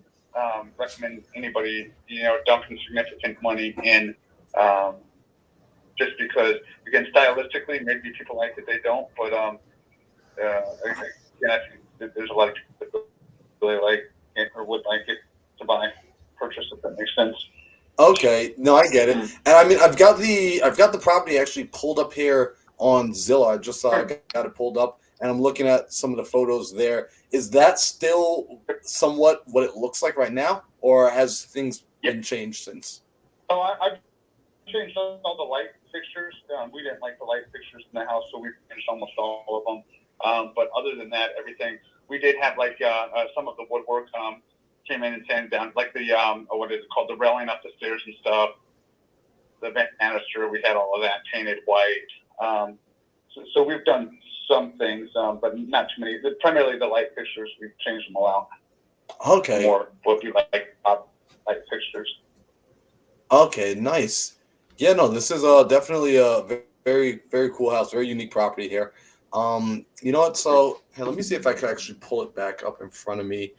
recommend anybody, dumping significant money in, just because, again, stylistically, maybe people like it, they don't, but again, I think that there's a lot of people that really like it or would like it to purchase, if that makes sense. Okay, no, I get it. And I mean, I've got the property actually pulled up here on Zillow. I just saw I got it pulled up, and I'm looking at some of the photos there. Is that still somewhat what it looks like right now, or has things been changed since? Oh, I've changed all the light fixtures. We didn't like the light fixtures in the house, so we changed almost all of them. But other than that, everything we did have, like some of the woodwork came in and sanded down, like the what is it called, the railing up the stairs and stuff. The banister, we had all of that painted white. So we've done some things, but not too many. Primarily the light fixtures, we've changed them all out. Okay. More what we like light fixtures. Okay, nice. Yeah, no, this is definitely a very, very cool house, very unique property here. You know what? So here, let me see if I can actually pull it back up in front of me,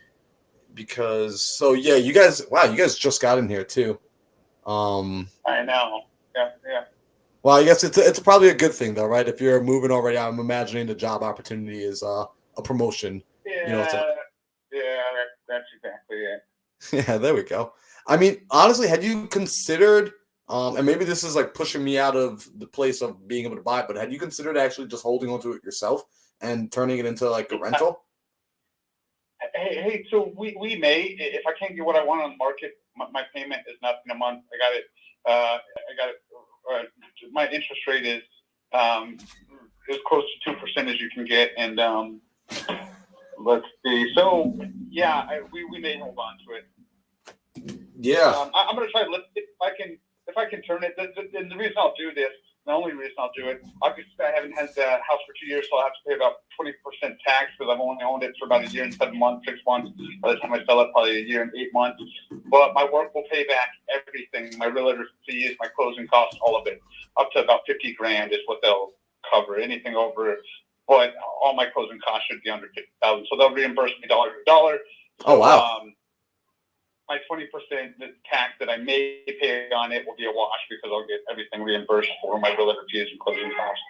because you guys just got in here too. I know. Yeah. Well, I guess it's probably a good thing though, right? If you're moving already, I'm imagining the job opportunity is a promotion. Yeah, that's exactly it. Yeah, there we go. I mean, honestly, had you considered, and maybe this is like pushing me out of the place of being able to buy, but had you considered actually just holding onto it yourself and turning it into like a rental? Hey, so we may, if I can't get what I want on the market, my payment is nothing a month. I got it. My interest rate is as close to 2% as you can get, and let's see. So yeah, we may hold on to it. Yeah. I'm gonna try to list it if I can turn it. The reason I'll do this, the only reason I'll do it, obviously I haven't had the house for 2 years, so I'll have to pay about 20% tax because I've only owned it for about a year and 7 months, 6 months. By the time I sell it, probably a year and 8 months. But my work will pay back everything, my realtor fees, my closing costs, all of it, up to about $50,000 is what they'll cover. Anything over, but all my closing costs should be under $50,000, so they'll reimburse me dollar for dollar. So, oh wow. My 20% tax that I may pay on it will be a wash because I'll get everything reimbursed for my realtor fees and closing costs.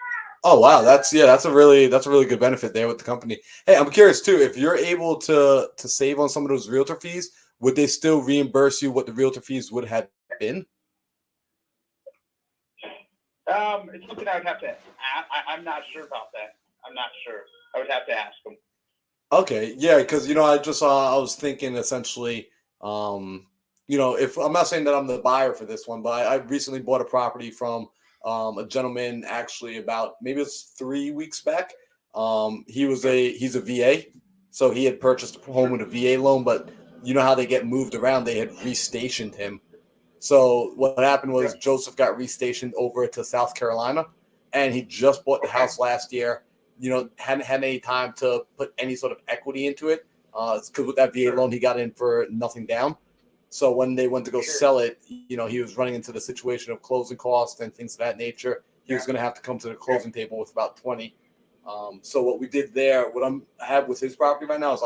Oh wow, that's a really good benefit there with the company. Hey, I'm curious too, if you're able to save on some of those realtor fees, would they still reimburse you what the realtor fees would have been? It's something I would have to. I'm not sure about that. I'm not sure. I would have to ask them. Okay, yeah, because I was thinking essentially. If I'm not saying that I'm the buyer for this one, but I recently bought a property from a gentleman actually about maybe it's 3 weeks back. He's a VA, so he had purchased a home with a VA loan, but you know how they get moved around, they had restationed him. So what happened was Joseph got restationed over to South Carolina, and he just bought the house last year. Hadn't had any time to put any sort of equity into it. Because with that VA loan, he got in for nothing down. So when they went to go sell it, he was running into the situation of closing costs and things of that nature. He was going to have to come to the closing table with about 20. So what we did there, what I have with his property right now is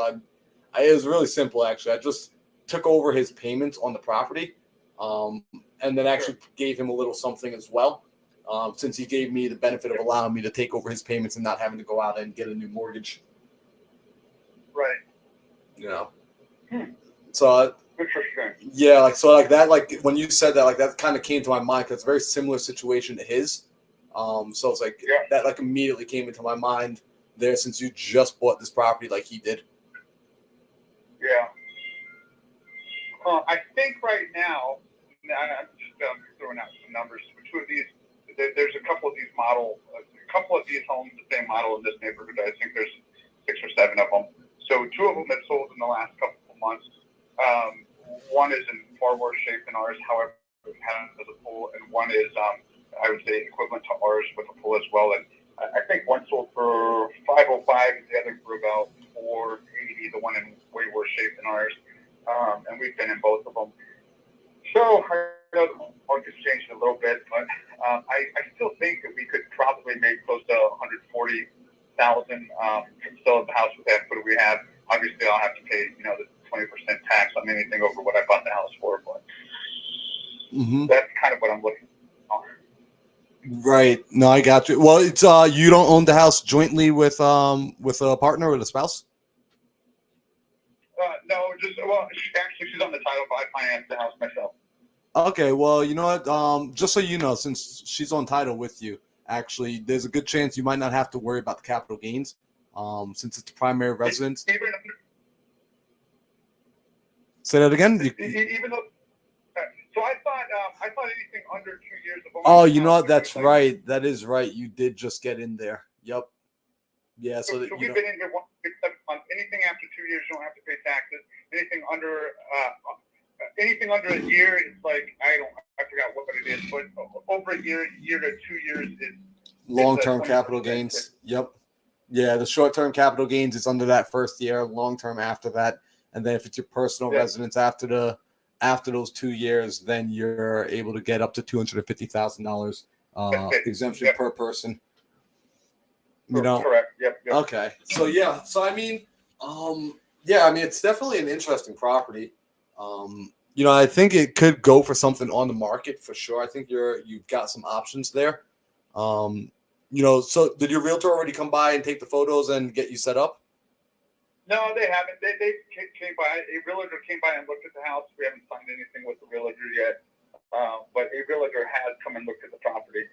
It was really simple, actually. I just took over his payments on the property, and then actually gave him a little something as well, since he gave me the benefit of allowing me to take over his payments and not having to go out and get a new mortgage. Right. You know. So Interesting. yeah, like that, like when you said that, like that kind of came to my mind because it's a very similar situation to his. So it's like that like immediately came into my mind there since you just bought this property like he did. Yeah. I think right now, I'm just throwing out some numbers. Two of these, there's a couple of these homes, the same model in this neighborhood. I think there's 6 or 7 of them. So 2 of them have sold in the last couple of months. One is in far worse shape than ours, however, it has a pool, and one is, I would say, equivalent to ours with a pool as well. And I think one sold for $505, and the other for about $480. The one in way worse shape than ours, and we've been in both of them. So I know the market's changed a little bit, but I still think that we could probably make close to $140,000 from sell the house with that equity we have. Obviously, I'll have to pay, the 20% tax on anything over what I bought the house for, but that's kind of what I'm looking for. Right. No, I got you. Well, it's you don't own the house jointly with a partner or with a spouse? No, she's on the title, but I finance the house myself. Okay, well, you know what? Just so you know, since she's on title with you, actually, there's a good chance you might not have to worry about the capital gains, since it's primary residence. Say that again. Even though, so I thought anything under 2 years of ownership. Oh, you know what? That's right. That is right. You did just get in there. Yep. Yeah. So we've been in here 1 6 7 months. Anything after 2 years, you don't have to pay taxes. Anything under a year, it's like I forgot what it is, but over a year to 2 years is long-term capital gains. Yep. Yeah, the short-term capital gains is under that first year, long-term after that, and then if it's your personal residence after those 2 years, then you're able to get up to $250,000 exemption per person. Correct. Yep. Okay. So yeah. So I mean, it's definitely an interesting property. I think it could go for something on the market for sure. I think you've got some options there. So did your realtor already come by and take the photos and get you set up? No, they haven't. They came by. A realtor came by and looked at the house. We haven't signed anything with the realtor yet, but a realtor has come and looked at the property.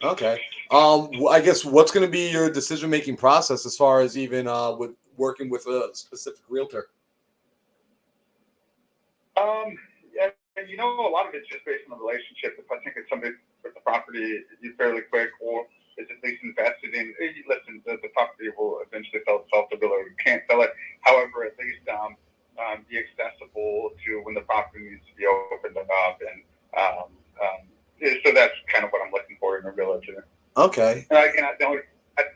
Okay. I guess what's going to be your decision-making process as far as even with working with a specific realtor? A lot of it's just based on the relationship. If I think it's somebody with the property fairly quick, or is at least invested in, listen, the property will eventually sell itself. The realtor can't sell it. However, at least be accessible to when the property needs to be opened up, and so that's kind of what I'm looking for in a realtor. Okay. And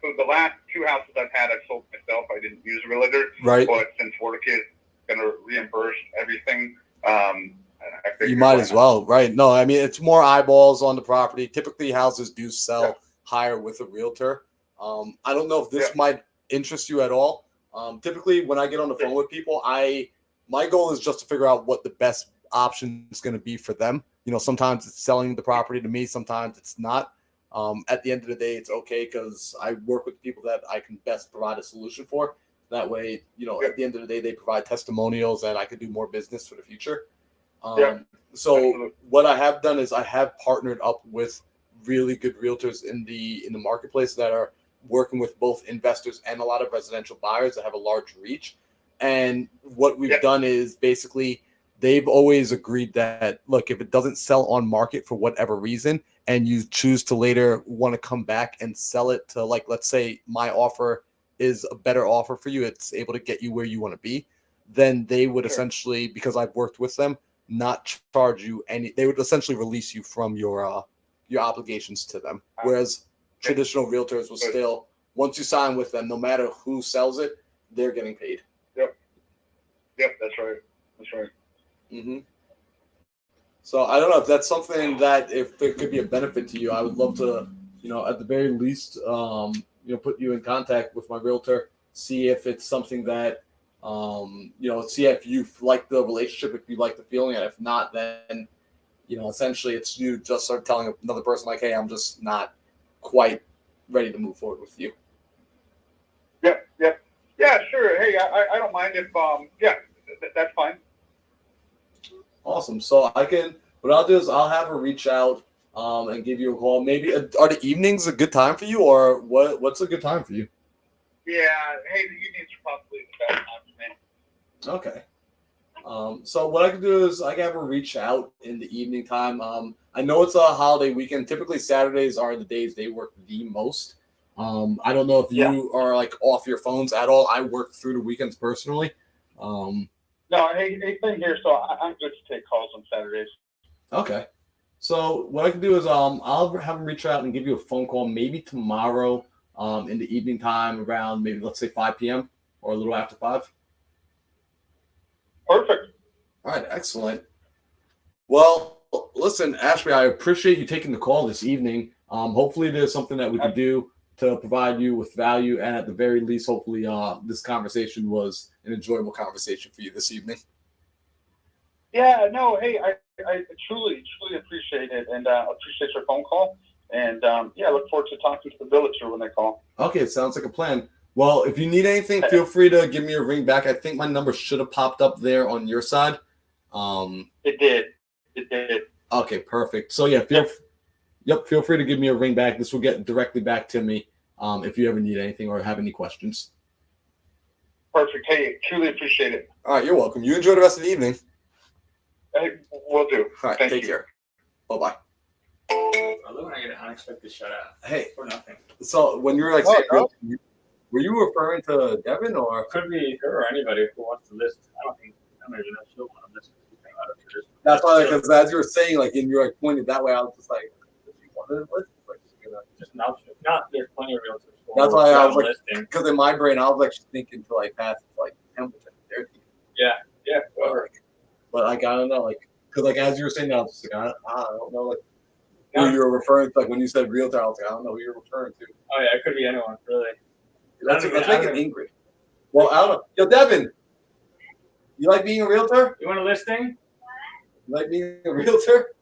so the last 2 houses I've had, I've sold myself. I didn't use a realtor. Right. But since Florida is going to reimburse everything, you might as well. Right. No, I mean, it's more eyeballs on the property. Typically, houses do sell higher with a realtor. I don't know if this might interest you at all. Typically, when I get on the phone with people, my goal is just to figure out what the best option is going to be for them. Sometimes it's selling the property to me. Sometimes it's not. At the end of the day, it's okay because I work with people that I can best provide a solution for. That way, at the end of the day, they provide testimonials and I could do more business for the future. So what I have done is I have partnered up with really good realtors in the marketplace that are working with both investors and a lot of residential buyers that have a large reach. And what we've done is basically they've always agreed that, look, if it doesn't sell on market for whatever reason and you choose to later want to come back and sell it to, like, let's say my offer is a better offer for you, it's able to get you where you want to be, then they would essentially, because I've worked with them, not charge you any, they would essentially release you from your obligations to them. Whereas traditional realtors will still, once you sign with them, no matter who sells it, they're getting paid. Yep, that's right. Mm-hmm. So I don't know if that's something that, if it could be a benefit to you, I would love to, at the very least, put you in contact with my realtor see if it's something that, see if you like the relationship, if you like the feeling, and if not, then, essentially it's you just start telling another person like, hey, I'm just not quite ready to move forward with you. Yeah, sure. Hey, I don't mind if, that's fine. Awesome. So what I'll do is I'll have her reach out and give you a call. Maybe are the evenings a good time for you, or what's a good time for you? Yeah, hey, the evenings are probably the best time for me. Okay. So what I can do is I can have her reach out in the evening time. I know it's a holiday weekend. Typically Saturdays are the days they work the most. I don't know if you are like off your phones at all. I work through the weekends personally. No, hey, same here. So I'm good to take calls on Saturdays. Okay. So what I can do is I'll have him reach out and give you a phone call maybe tomorrow in the evening time around maybe let's say 5 p.m. or a little after 5. Perfect. All right, excellent. Well, listen, Ashby, I appreciate you taking the call this evening. Hopefully there's something that we can do to provide you with value, and at the very least, hopefully this conversation was an enjoyable conversation for you this evening. Yeah, no, hey, I truly appreciate it, and appreciate your phone call. And I look forward to talking to the villager when they call. Okay, it sounds like a plan. Well, if you need anything, feel free to give me a ring back. I think my number should have popped up there on your side. It did. Okay, perfect. So yeah, feel free to give me a ring back. This will get directly back to me if you ever need anything or have any questions. Perfect. Hey, truly appreciate it. All right, you're welcome. You enjoy the rest of the evening. Hey, will do. All right, take care. Bye-bye. I love when I get an unexpected shout out. Hey, for nothing. So when you were like, were you referring to Devin or? Could be her or anybody who wants to list. I don't even know if she'll want to list. That's why, because as you were saying, like, and you were like, pointed that way, I was just like, if you wanted to list, like, just an option. If not, there's plenty of realtors. That's why I was like, because in my brain, I was actually thinking to like pass like 10% of their team. Yeah. But like, I don't know, like, because like as you were saying, I was just like, I don't know, like, who you were referring to. Like when you said realtor, I was like, I don't know who you're referring to. Oh yeah, it could be anyone, really. Let's make it angry. Well, I don't know. Yo, Devin, you like being a realtor? You want a listing? You like being a realtor?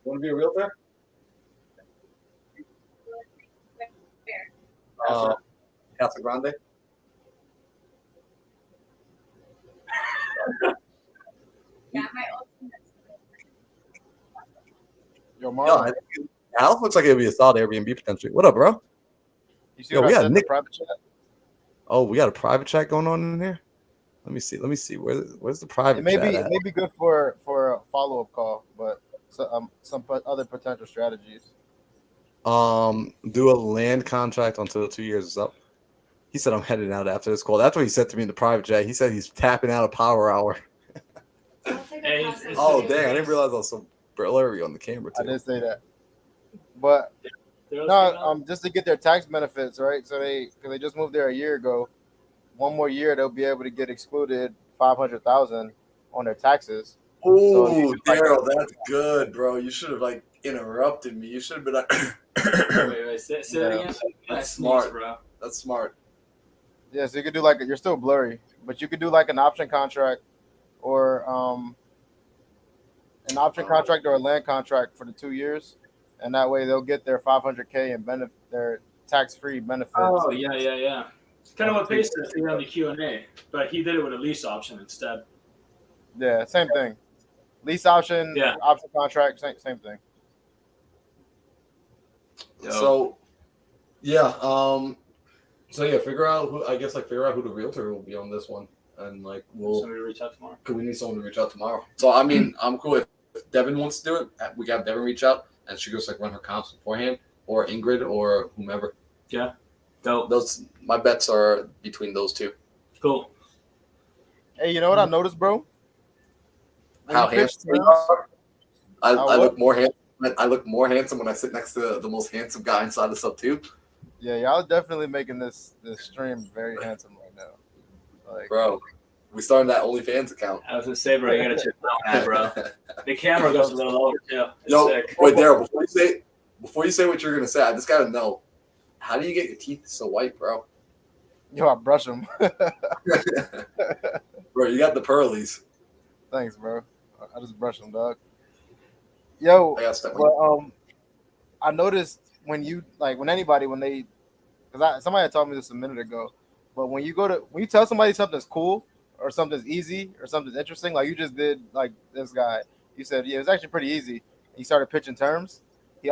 You want to be a realtor? Casa Grande. Yeah, my ultimate. Yo, Marlon. House looks like it'd be a solid Airbnb potentially. What up, bro? You see what I said in the private chat? Oh, we got a private chat going on in here. Let me see. Where's the private chat? It may be good for a follow-up call, but some other potential strategies. Do a land contract until 2 years is up. He said I'm heading out after this call. That's what he said to me in the private chat. He said he's tapping out a power hour. Oh dang! I didn't realize I was so blurry on the camera too. I did say that, but no, just to get their tax benefits, right? So because they just moved there a year ago. One more year, they'll be able to get excluded $500,000 on their taxes. Oh, Daryl, that's good, bro. You should have like interrupted me. You should have been like, wait, say that again. That's smart, bro. That's smart. Yeah, so you could do like you're still blurry, but you could do like an option contract or a land contract for the 2 years, and that way they'll get their $500K and their tax-free benefits. Oh yeah. It's kind of what Pace did on the Q&A, but he did it with a lease option instead. Yeah, same thing. Lease option, option contract, same thing. So, yeah, figure out who the realtor will be on this one, and like somebody reach out tomorrow. Cause we need someone to reach out tomorrow. So I mean, I'm cool if Devin wants to do it. We got Devin reach out, and she goes like run her comps beforehand, or Ingrid, or whomever. Yeah, dope. Those my bets are between those two. Cool. Hey, you know what I noticed, bro? How handsome you are. I look more handsome. I look more handsome when I sit next to the most handsome guy inside the sub too. Yeah, y'all definitely making this stream very handsome right now. Like, bro, we started that OnlyFans account. I was gonna say, bro, you gotta check that, bro. The camera goes a little over too. Sick. Wait, Daryl, before you say what you're gonna say, I just gotta know, how do you get your teeth so white, bro? Yo, I brush them. Bro, you got the pearlies. Thanks, bro. I just brush them, dog. Yo, I got stuff. but I noticed when they, because somebody had told me this a minute ago, but when you tell somebody something's cool or something's easy or something's interesting, like you just did, like this guy, you said, yeah, it was actually pretty easy. He started pitching terms. He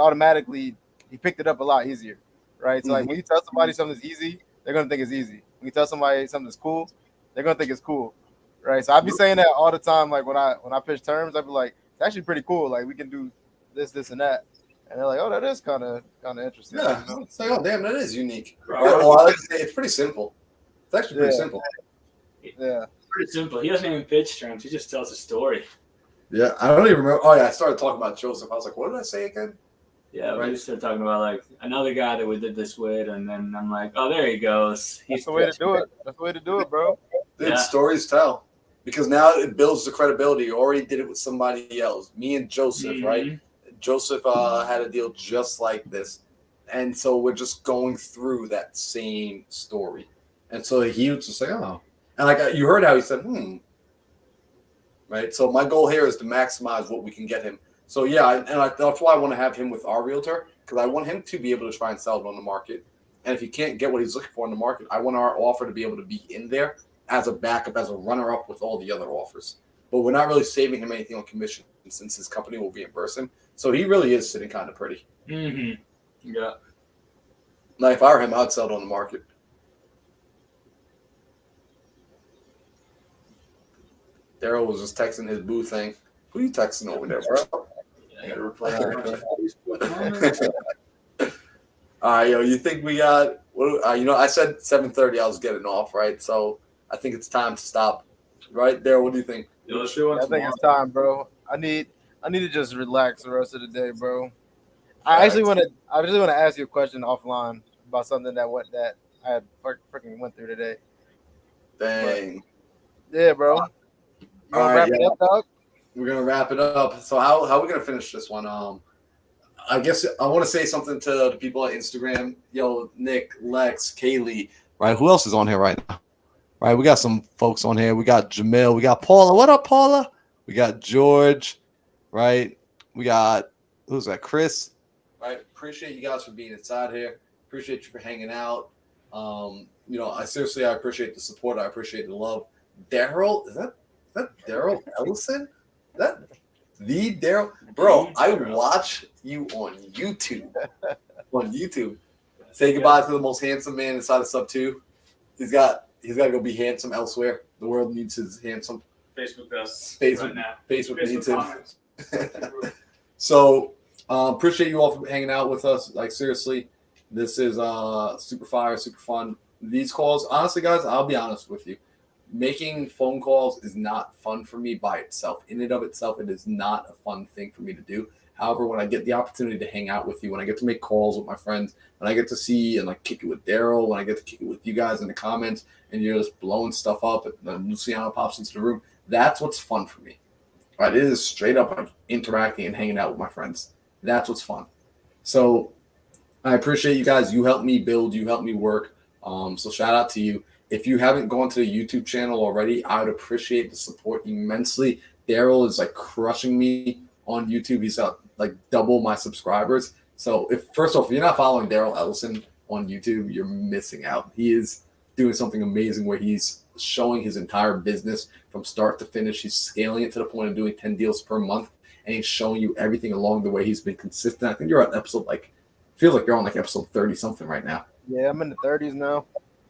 picked it up a lot easier, right? So like when you tell somebody something's easy, they're gonna think it's easy. When you tell somebody something's cool, they're gonna think it's cool, right? So I be saying that all the time. Like when I pitch terms, I be like, it's actually pretty cool. Like we can do this, and that. And they're like, "Oh, that is kind of interesting." Yeah, you know? it's like, oh damn, that is unique. Bro, Well, I like to say it's pretty simple. It's actually pretty Yeah. simple. Yeah. Pretty simple. He doesn't even pitch terms. He just tells a story. Yeah, I don't even remember. Oh yeah, I started talking about Joseph. I was like, what did I say again? Yeah, Right. we just started talking about like another guy that we did this with, and then I'm like, oh, there he goes. That's the way to do it. That's the way to do it, bro. Dude, Yeah. stories tell. Because now it builds the credibility. You already did it with somebody else. Me and Joseph, right? Joseph had a deal just like this. And so we're just going through that same story. And so he was just like, oh. And like you heard how he said, Right? So my goal here is to maximize what we can get him. So yeah, that's why I want to have him with our realtor, because I want him to be able to try and sell it on the market. And if he can't get what he's looking for in the market, I want our offer to be able to be in there as a backup, as a runner-up with all the other offers. But we're not really saving him anything on commission since his company will reimburse him. So he really is sitting kind of pretty. Mm-hmm. Yeah. Like if I were him, I'd sell it on the market. Daryl was just texting his boo thing. Who you texting over there, bro? I gotta reply to Facebook. All right, yo, you think we got? I said 7:30. I was getting off, right? So I think it's time to stop, right? Daryl, what do you think? Yo, let's do one I think tomorrow. it's time, bro. I need to just relax the rest of the day, bro. I actually want to ask you a question offline about something that I had freaking went through today. Dang. Yeah, bro. You All want to right, wrap it up, dog? We're gonna wrap it up. So how are we gonna finish this one? I guess I want to say something to the people at Instagram. Yo, Nick, Lex, Kaylee. Right. Who else is on here right now? Right. We got some folks on here. We got Jamil. We got Paula. What up, Paula? We got George. Right. We got who's that? Chris. Right. Appreciate you guys for being inside here. Appreciate you for hanging out. I appreciate the support. I appreciate the love. Daryl, is that Daryll Ellison? That the Daryl, bro? I watch you on YouTube. Say goodbye to the most handsome man inside of Sub 2. He's got to go be handsome elsewhere. The world needs his handsome. Facebook does Facebook, right now. Facebook needs him. comments. So appreciate you all for hanging out with us. Like seriously, this is super fire, super fun. These calls, honestly, guys, I'll be honest with you. Making phone calls is not fun for me by itself. In and of itself, it is not a fun thing for me to do. However, when I get the opportunity to hang out with you, when I get to make calls with my friends, when I get to see and like kick it with Daryl, when I get to kick it with you guys in the comments, and you're just blowing stuff up, and then Luciano pops into the room, that's what's fun for me. Right? It is straight up like interacting and hanging out with my friends. That's what's fun. So I appreciate you guys. You helped me build. You helped me work. So shout out to you. If you haven't gone to the YouTube channel already, I would appreciate the support immensely. Daryl is like crushing me on YouTube. He's got like double my subscribers. So if you're not following Daryll Ellison on YouTube, you're missing out. He is doing something amazing where he's showing his entire business from start to finish. He's scaling it to the point of doing 10 deals per month, and he's showing you everything along the way. He's been consistent. I think you're on episode feels like you're on like episode 30 something right now. Yeah, I'm in the 30s now.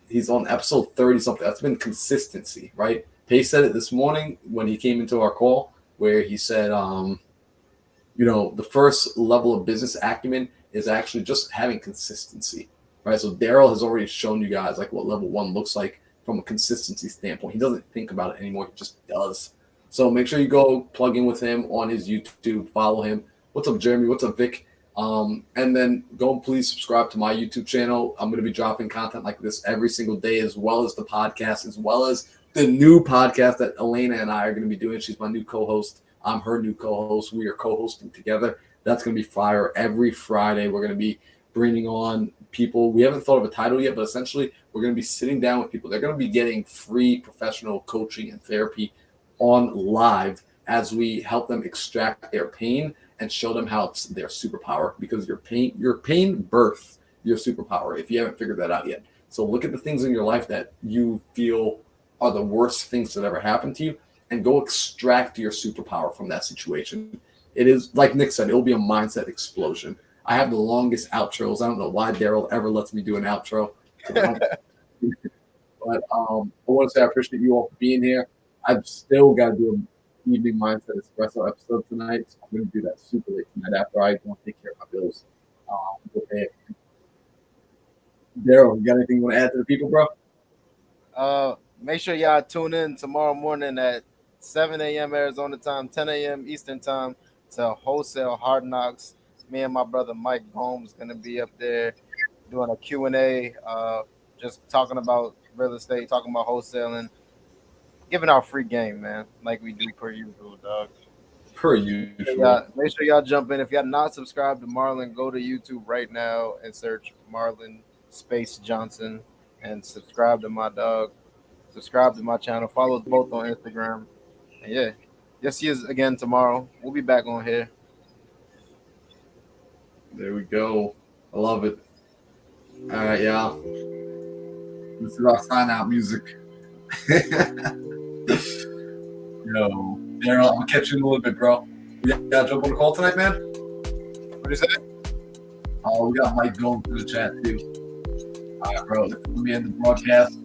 He's on episode 30 something. That's been consistency, right? Pace said it this morning when he came into our call, where he said, the first level of business acumen is actually just having consistency, right? So Daryl has already shown you guys like what level 1 looks like from a consistency standpoint. He doesn't think about it anymore. He just does. So make sure you go plug in with him on his YouTube, follow him. What's up, Jeremy? What's up, Vic? And then go and please subscribe to my YouTube channel. I'm going to be dropping content like this every single day, as well as the podcast, as well as the new podcast that Elena and I are going to be doing. She's my new co-host. I'm her new co-host. We are co-hosting together. That's going to be fire every Friday. We're going to be bringing on people. We haven't thought of a title yet, but essentially we're going to be sitting down with people. They're going to be getting free professional coaching and therapy on live as we help them extract their pain and show them how it's their superpower, because your pain births your superpower if you haven't figured that out yet. So look at the things in your life that you feel are the worst things that ever happened to you and go extract your superpower from that situation. It is, like Nick said, it'll be a mindset explosion. I have the longest outros. I don't know why Daryl ever lets me do an outro. But I want to say I appreciate you all for being here. I've still got to do an evening mindset espresso episode tonight. So I'm going to do that super late tonight after I go and take care of my bills. Okay. Daryl, you got anything you want to add to the people, bro? Make sure y'all tune in tomorrow morning at 7 a.m. Arizona time, 10 a.m. Eastern time to Wholesale Hard Knocks. Me and my brother Mike Gomes going to be up there doing a Q&A, just talking about real estate, talking about wholesaling, giving out free game, man, like we do per usual, dog. Per usual. Make sure y'all jump in. If y'all not subscribed to Marlon, go to YouTube right now and search Marlon Space Johnson and subscribe to my dog. Subscribe to my channel. Follow us both on Instagram. And yeah, you'll see us again tomorrow. We'll be back on here. There we go. I love it. All right, y'all. This is our sign out music. Yo, Daryl, I'm gonna catch you in a little bit, bro. We gotta jump on the call tonight, man. What is that? Oh, we got Mike going through the chat too. All right, bro. Let me end the broadcast.